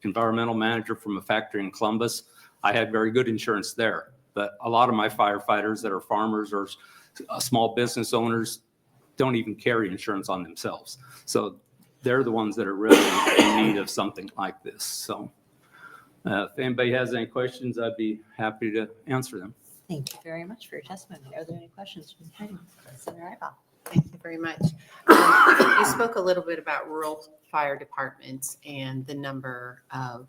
environmental manager from a factory in Columbus. I had very good insurance there, but a lot of my firefighters that are farmers or small business owners don't even carry insurance on themselves. So they're the ones that are really in need of something like this. So if anybody has any questions, I'd be happy to answer them. Thank you very much for your testimony. Are there any questions from the committee? Senator Ibach. Thank you very much. You spoke a little bit about rural fire departments and the number of,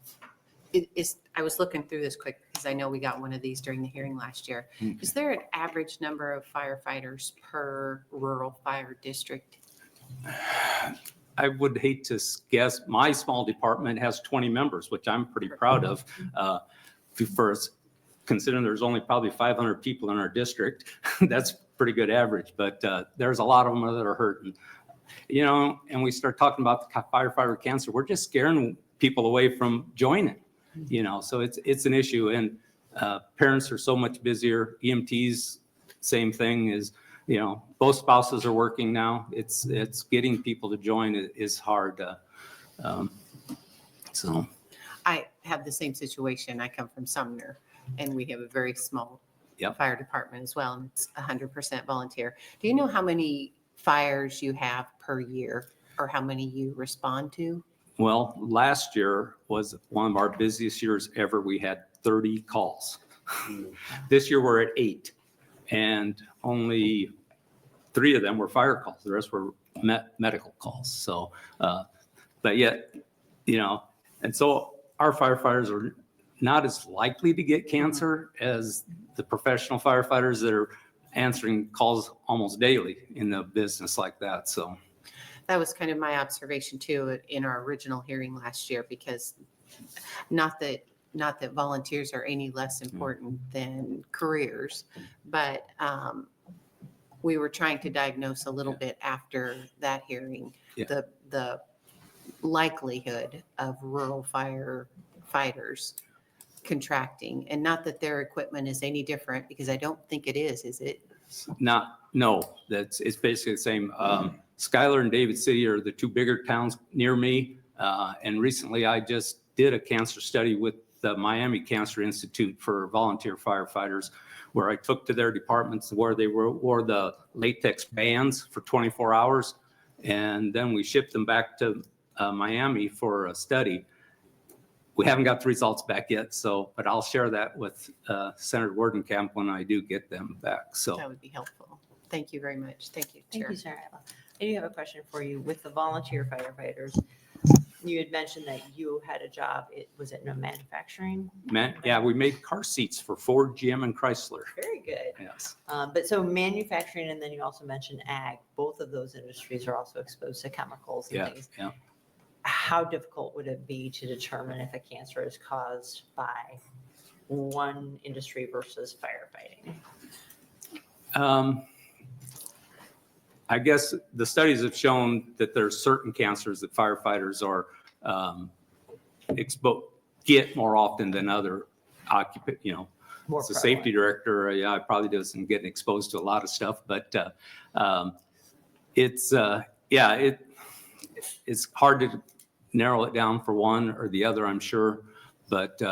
I was looking through this quick because I know we got one of these during the hearing last year. Is there an average number of firefighters per rural fire district? I would hate to guess. My small department has 20 members, which I'm pretty proud of. First, considering there's only probably 500 people in our district, that's pretty good average. But there's a lot of them that are hurting. You know, and we start talking about the firefighter cancer, we're just scaring people away from joining. You know, so it's an issue, and parents are so much busier. EMTs, same thing is. You know, both spouses are working now. It's getting people to join is hard. So I have the same situation. I come from Sumner, and we have a very small Yep. fire department as well, and it's 100% volunteer. Do you know how many fires you have per year, or how many you respond to? Well, last year was one of our busiest years ever. We had 30 calls. This year we're at 8, and only 3 of them were fire calls. The rest were medical calls. So, but yet, you know, and so our firefighters are not as likely to get cancer as the professional firefighters that are answering calls almost daily in a business like that. So That was kind of my observation too in our original hearing last year, because not that volunteers are any less important than careers, but we were trying to diagnose a little bit after that hearing, Yeah. the likelihood of rural firefighters contracting, and not that their equipment is any different, because I don't think it is it? No, it's basically the same. Schuyler and David City are the two bigger towns near me. And recently I just did a cancer study with the Miami Cancer Institute for volunteer firefighters, where I took to their departments where they wore the latex bands for 24 hours. And then we shipped them back to Miami for a study. We haven't got the results back yet, but I'll share that with Senator Wardenkamp when I do get them back. So That would be helpful. Thank you very much. Thank you, Thank Chair. you, Sarah. I do have a question for you. With the volunteer firefighters, you had mentioned that you had a job. Was it no manufacturing? we made car seats for Ford, GM, and Chrysler. Very good. Yes. But so manufacturing, and then you also mentioned ag, both of those industries are also exposed to chemicals and Yeah, things. yeah. How difficult would it be to determine if a cancer is caused by one industry versus firefighting? I guess the studies have shown that there's certain cancers that firefighters are get more often than other More as a safety prevalent. director, I probably doesn't get exposed to a lot of stuff, but it's hard to narrow it down for one or the other, I'm sure, but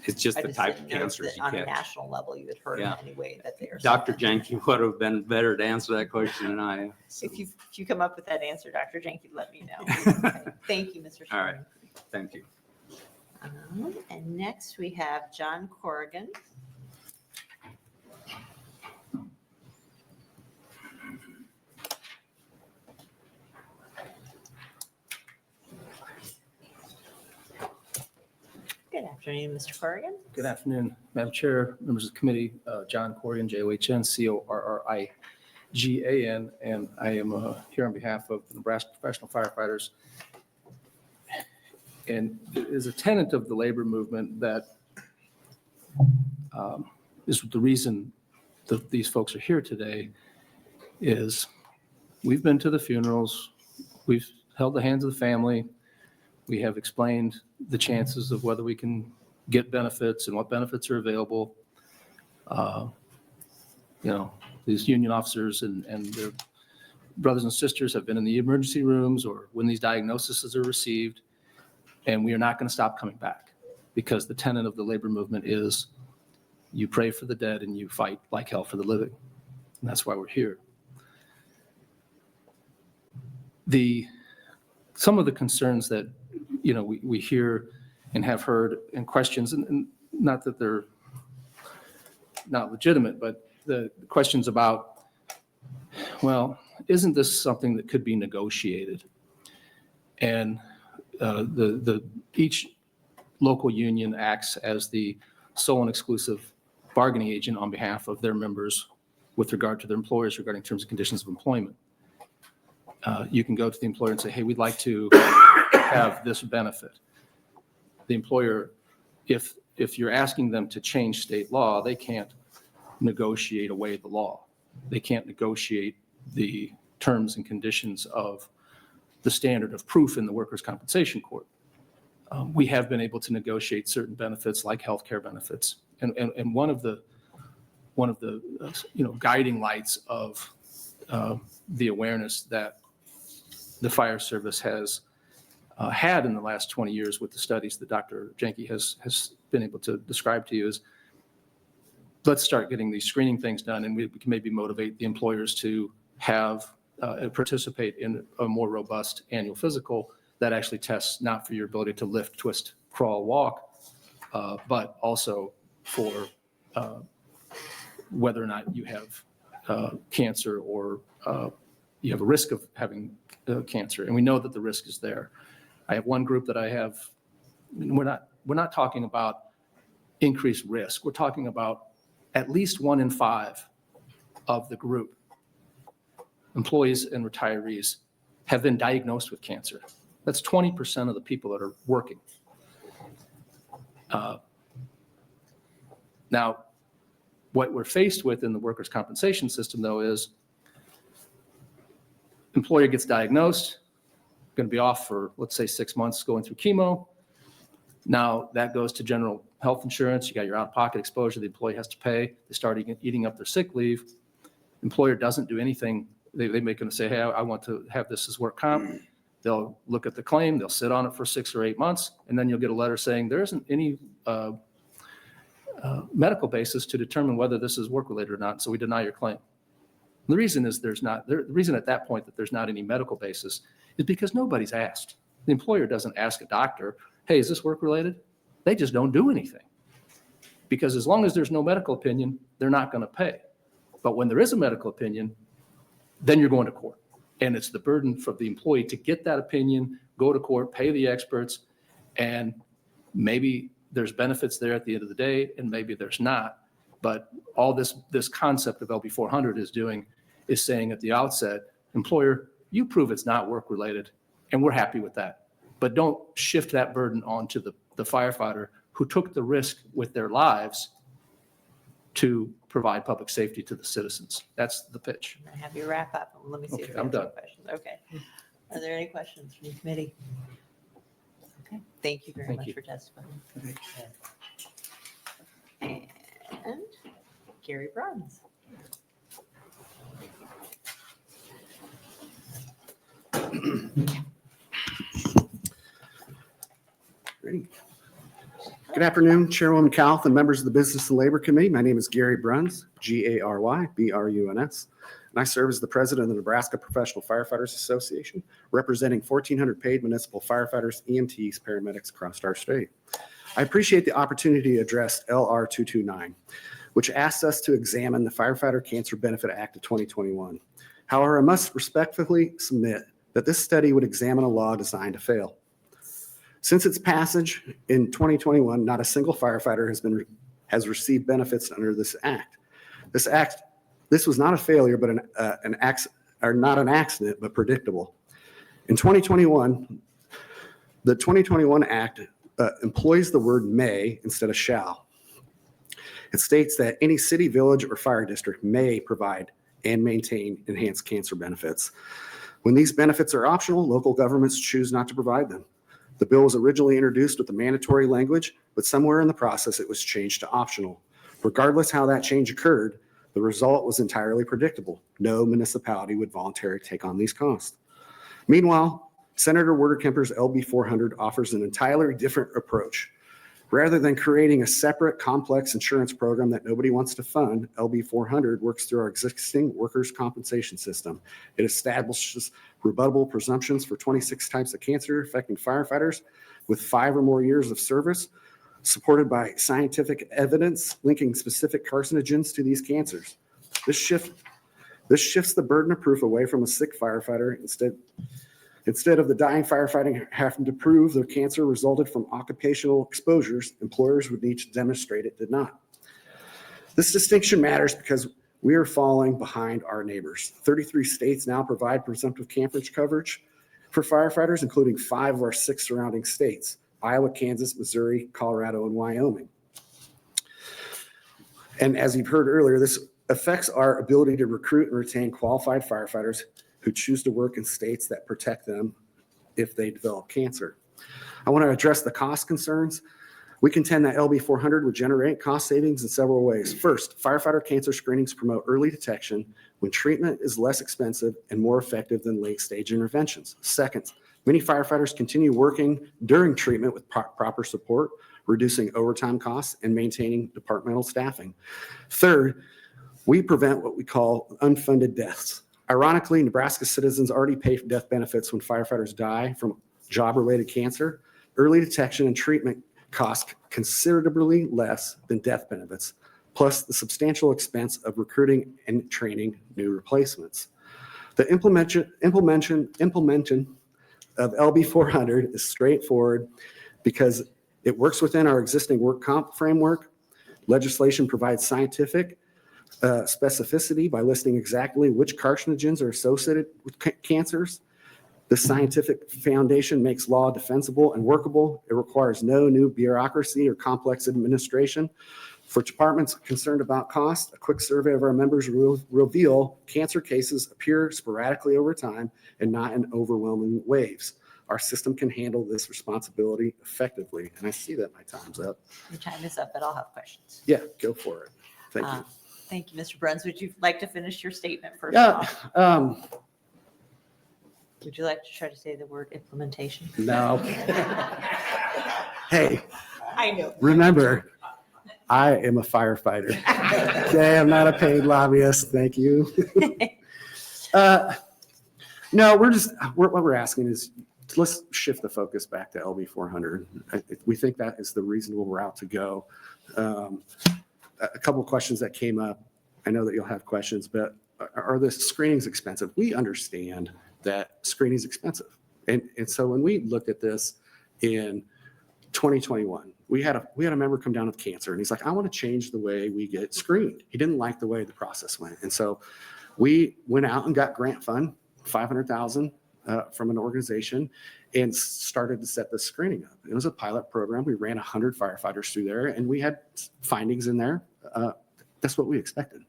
it's just I the just type didn't of know cancers that you on a catch. national level, you had heard Yeah. anyway that they are. Dr. Jenke would have been better to answer that question than I am. so. If you come up with that answer, Dr. Jenke, let me know. Okay. Thank you, Mr. All right. Chairman. Thank you. And next we have John Corrigan. Good afternoon, Mr. Corrigan. Good afternoon, Madam Chair, members of the committee, John Corrigan, John Corrigan, and I am here on behalf of the Nebraska Professional Firefighters. And it is a tenet of the labor movement that is the reason that these folks are here today is we've been to the funerals, we've held the hands of the family, we have explained the chances of whether we can get benefits and what benefits are available. These union officers and their brothers and sisters have been in the emergency rooms or when these diagnoses are received, and we are not going to stop coming back because the tenet of the labor movement is you pray for the dead and you fight like hell for the living. And that's why we're here. Some of the concerns that we hear and have heard and questions, and not that they're not legitimate, but the questions about, well, isn't this something that could be negotiated? And each local union acts as the sole and exclusive bargaining agent on behalf of their members with regard to their employers regarding terms and conditions of employment. You can go to the employer and say, hey, we'd like to have this benefit. The employer, if you're asking them to change state law, they can't negotiate away the law. They can't negotiate the terms and conditions of the standard of proof in the workers' compensation court. We have been able to negotiate certain benefits like healthcare benefits. And one of the guiding lights of the awareness that the fire service has had in the last 20 years with the studies that Dr. Jenke has been able to describe to you is let's start getting these screening things done, and we can maybe motivate the employers to have participate in a more robust annual physical that actually tests not for your ability to lift, twist, crawl, walk, but also for whether or not you have cancer or you have a risk of having cancer. And we know that the risk is there. I have one group that I have, we're not talking about increased risk. We're talking about at least 1 in 5 of the group, employees and retirees, have been diagnosed with cancer. That's 20% of the people that are working. Now, What we're faced with in the workers' compensation system, though, is employer gets diagnosed, going to be off for, let's say, 6 months going through chemo. Now that goes to general health insurance. You got your out-of-pocket exposure the employee has to pay. They start eating up their sick leave. Employer doesn't do anything. They may going to say, hey, I want to have this as work comp. They'll look at the claim. They'll sit on it for 6 or 8 months. And then you'll get a letter saying there isn't any medical basis to determine whether this is work-related or not. So we deny your claim. The reason is the reason at that point that there's not any medical basis is because nobody's asked. The employer doesn't ask a doctor, hey, is this work-related? They just don't do anything. Because as long as there's no medical opinion, they're not going to pay. But when there is a medical opinion, then you're going to court. And it's the burden for the employee to get that opinion, go to court, pay the experts, and maybe there's benefits there at the end of the day, and maybe there's not. But all this concept of LB 400 is saying at the outset, employer, you prove it's not work-related, and we're happy with that. But don't shift that burden onto the firefighter who took the risk with their lives to provide public safety to the citizens. That's the pitch. I have you wrap up. Let me see if Okay, we I'm have any done. questions. Okay. Are there any questions from the committee? Okay. Thank you very Thank much you. for testifying. And Gary Bruns. Ready. Good afternoon, Chairwoman Cowth and members of the Business and Labor Committee. My name is Gary Bruns, Gary-B-R-U-N-S, and I serve as the president of the Nebraska Professional Firefighters Association, representing 1,400 paid municipal firefighters, EMTs, paramedics across our state. I appreciate the opportunity to address LR 229, which asks us to examine the Firefighter Cancer Benefit Act of 2021. However, I must respectfully submit that this study would examine a law designed to fail. Since its passage in 2021, not a single firefighter has received benefits under this act. This was not a failure, but not an accident, but predictable. In 2021, the 2021 Act employs the word may instead of shall. It states that any city, village, or fire district may provide and maintain enhanced cancer benefits. When these benefits are optional, local governments choose not to provide them. The bill was originally introduced with the mandatory language, but somewhere in the process it was changed to optional. Regardless how that change occurred, the result was entirely predictable. No municipality would voluntarily take on these costs. Meanwhile, Senator Werder Kemper's LB 400 offers an entirely different approach. Rather than creating a separate complex insurance program that nobody wants to fund, LB 400 works through our existing workers' compensation system. It establishes rebuttable presumptions for 26 types of cancer affecting firefighters with 5 or more years of service, supported by scientific evidence linking specific carcinogens to these cancers. This shifts the burden of proof away from a sick firefighter. Instead of the dying firefighter having to prove the cancer resulted from occupational exposures, employers would need to demonstrate it did not. This distinction matters because we are falling behind our neighbors. 33 states now provide presumptive coverage for firefighters, including 5 of our 6 surrounding states: Iowa, Kansas, Missouri, Colorado, and Wyoming. And as you've heard earlier, this affects our ability to recruit and retain qualified firefighters who choose to work in states that protect them if they develop cancer. I want to address the cost concerns. We contend that LB 400 would generate cost savings in several ways. First, firefighter cancer screenings promote early detection when treatment is less expensive and more effective than late-stage interventions. Second, many firefighters continue working during treatment with proper support, reducing overtime costs and maintaining departmental staffing. Third, we prevent what we call unfunded deaths. Ironically, Nebraska citizens already pay for death benefits when firefighters die from job-related cancer. Early detection and treatment cost considerably less than death benefits, plus the substantial expense of recruiting and training new replacements. The implementation of LB 400 is straightforward because it works within our existing work comp framework. Legislation provides scientific specificity by listing exactly which carcinogens are associated with cancers. The scientific foundation makes law defensible and workable. It requires no new bureaucracy or complex administration. For departments concerned about cost, a quick survey of our members will reveal cancer cases appear sporadically over time and not in overwhelming waves. Our system can handle this responsibility effectively. And I see that my time's up. Your time is up, but I'll have questions. Yeah, go for it. Thank you. Thank you, Mr. Bruns. Would you like to finish your statement first? Yeah. Would you like to try to say the word implementation? No. Hey, I know. remember, I am a firefighter. Okay, I'm not a paid lobbyist. Thank you. No, what we're asking is, let's shift the focus back to LB 400. We think that is the reasonable route to go. A couple of questions that came up. I know that you'll have questions, but are the screenings expensive? We understand that screening is expensive. And so when we looked at this in 2021, we had a member come down with cancer, and he's like, I want to change the way we get screened. He didn't like the way the process went. And so we went out and got grant fund, $500,000 from an organization, and started to set this screening up. It was a pilot program. We ran 100 firefighters through there, and we had findings in there. That's what we expected.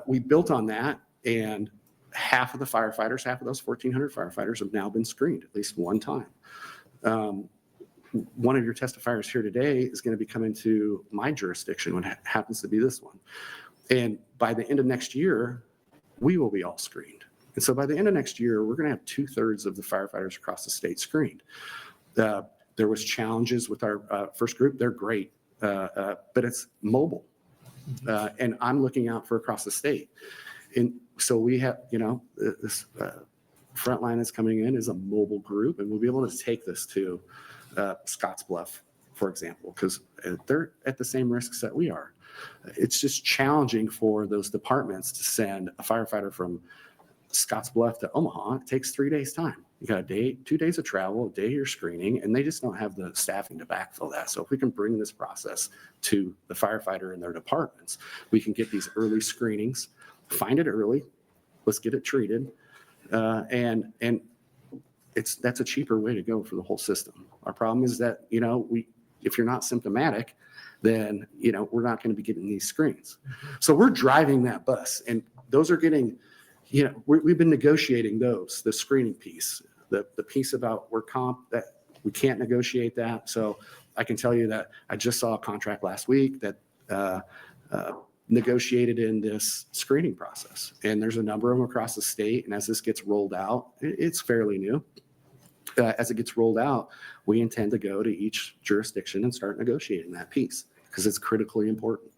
We built on that, and half of those 1,400 firefighters have now been screened at least one time. One of your testifiers here today is going to be coming to my jurisdiction, when it happens to be this one. And by the end of next year, we will be all screened. And so by the end of next year, we're going to have 2/3 of the firefighters across the state screened. There was challenges with our first group. They're great, but it's mobile. And I'm looking out for across the state. And so we have, this Frontline is coming in as a mobile group, and we'll be able to take this to Scottsbluff, for example, because they're at the same risks that we are. It's just challenging for those departments to send a firefighter from Scottsbluff to Omaha. It takes 3 days' time. You got a day, 2 days of travel, a day of your screening, and they just don't have the staffing to backfill that. So if we can bring this process to the firefighter and their departments, we can get these early screenings, find it early, let's get it treated, and that's a cheaper way to go for the whole system. Our problem is that, if you're not symptomatic, then, we're not going to be getting these screens. So we're driving that bus, and those are getting, we've been negotiating those, the screening piece, the piece about work comp, that we can't negotiate that. So I can tell you that I just saw a contract last week that negotiated in this screening process. And there's a number of them across the state. And as this gets rolled out, it's fairly new. As it gets rolled out, we intend to go to each jurisdiction and start negotiating that piece, because it's critically important.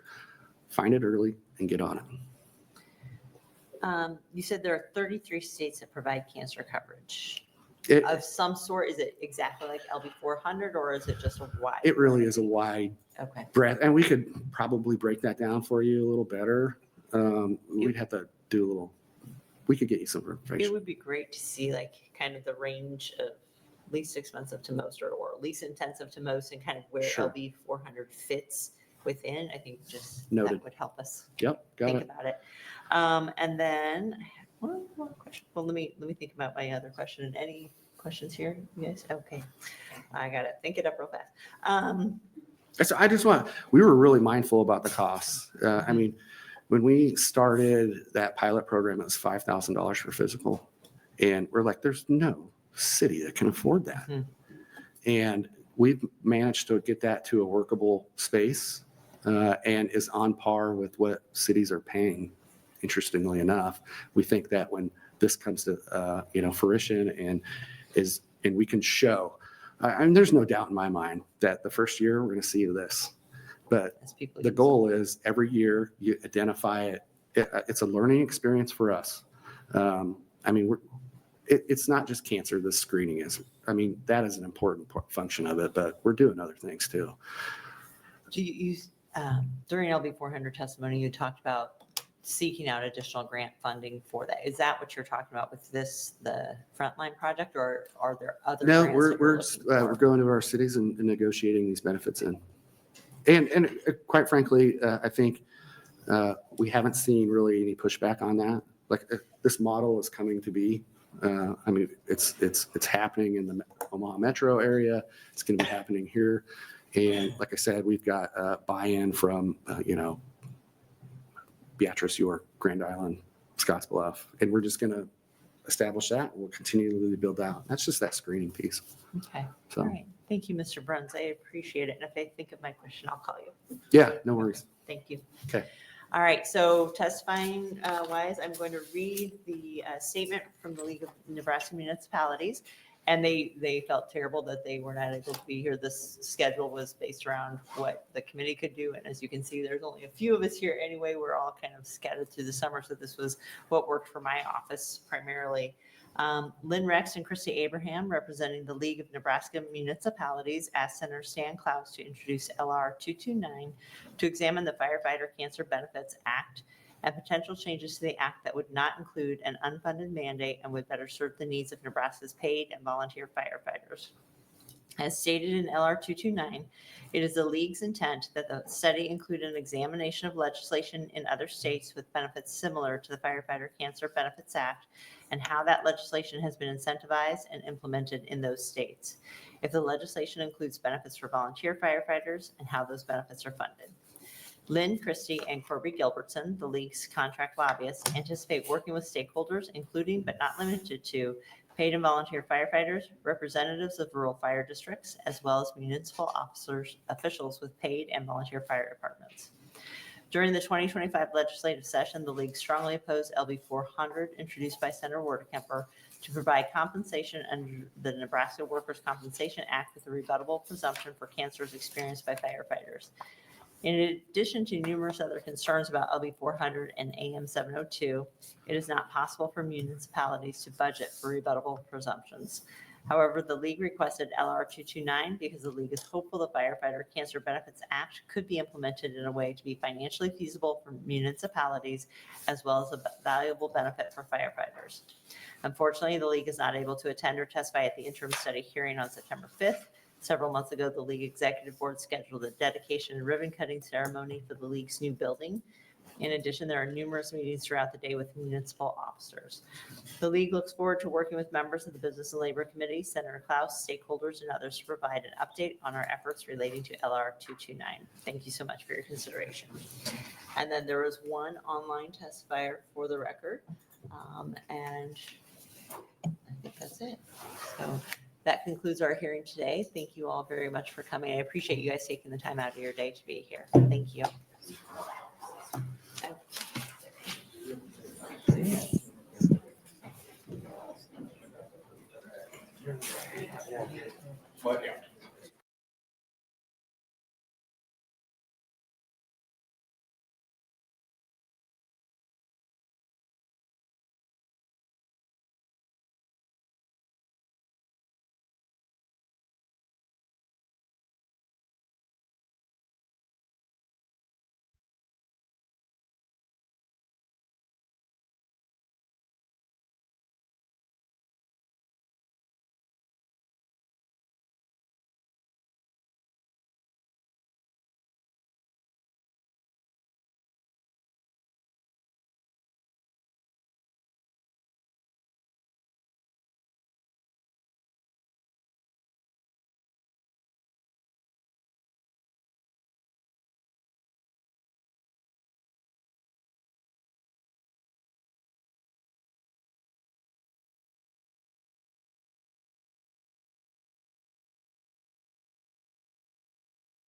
Find it early and get on it. You said there are 33 states that provide cancer coverage It- of some sort. Is it exactly like LB 400, or is it just a wide? It really is a wide Okay. breadth, and we could probably break that down for you a little better. We'd have to do a little, we could get you some It information. would be great to see kind of the range of least expensive to most, or least intensive to most, and kind of where Sure. LB 400 fits within. I think just Noted. that would help us Yep, got think it. about it. And then I have one more question. Well, let me think about my other question. Any questions here, you guys? Okay, I gotta think it up real fast. So we were really mindful about the costs. I mean, when we started that pilot program, it was $5,000 for physical. And we're like, there's no city that can afford that. Mhm. And we've managed to get that to a workable space, and is on par with what cities are paying. Interestingly enough, we think that when this comes to fruition and we can show, and there's no doubt in my mind that the first year we're going to see this, but As people the use goal is every year you identify it. It's a learning experience for us. It's not just cancer. The screening is. That is an important function of it, but we're doing other things too. Do you use, during LB 400 testimony, you talked about seeking out additional grant funding for that. Is that what you're talking about with the Frontline project, or are there other? No, grants we're that you're looking for? we're going to our cities and negotiating these benefits in. And quite frankly, I think we haven't seen really any pushback on that. This model is coming to be. It's happening in the Omaha metro area. It's going to be happening here And like I said, we've got buy-in from, Beatrice, York, Grand Island, Scottsbluff, and we're just going to establish that. We'll continue to build out. That's just that screening piece. Okay, So, all right. Thank you, Mr. Bruns. I appreciate it. And if I think of my question, I'll call you. yeah, no worries. Thank you. Okay. All right, so testifying wise, I'm going to read the statement from the League of Nebraska Municipalities. And they felt terrible that they were not able to be here. This schedule was based around what the committee could do. And as you can see, there's only a few of us here anyway. We're all kind of scattered through the summer. So this was what worked for my office primarily. Lynn Rex and Christy Abraham, representing the League of Nebraska Municipalities, asked Senator Stan Clouse to introduce LR 229 to examine the Firefighter Cancer Benefits Act and potential changes to the act that would not include an unfunded mandate and would better serve the needs of Nebraska's paid and volunteer firefighters. As stated in LR 229, it is the League's intent that the study include an examination of legislation in other states with benefits similar to the Firefighter Cancer Benefits Act and how that legislation has been incentivized and implemented in those states. If the legislation includes benefits for volunteer firefighters and how those benefits are funded. Lynn Christie and Corby Gilbertson, the League's contract lobbyists, anticipate working with stakeholders, including but not limited to paid and volunteer firefighters, representatives of rural fire districts, as well as municipal officials with paid and volunteer fire departments. During the 2025 legislative session, the League strongly opposed LB 400, introduced by Senator Wardekemper, to provide compensation under the Nebraska Workers' Compensation Act with a rebuttable presumption for cancers experienced by firefighters. In addition to numerous other concerns about LB 400 and AM 702, it is not possible for municipalities to budget for rebuttable presumptions. However, the League requested LR 229 because the League is hopeful the Firefighter Cancer Benefits Act could be implemented in a way to be financially feasible for municipalities as well as a valuable benefit for firefighters. Unfortunately, the League is not able to attend or testify at the interim study hearing on September 5th. Several months ago, the League Executive Board scheduled a dedication and ribbon cutting ceremony for the League's new building. In addition, there are numerous meetings throughout the day with municipal officers. The League looks forward to working with members of the Business and Labor Committee, Senator Clouse, stakeholders, and others to provide an update on our efforts relating to LR 229. Thank you so much for your consideration. And then there was one online testifier for the record, and I think that's it. So that concludes our hearing today. Thank you all very much for coming. I appreciate you guys taking the time out of your day to be here. Thank you.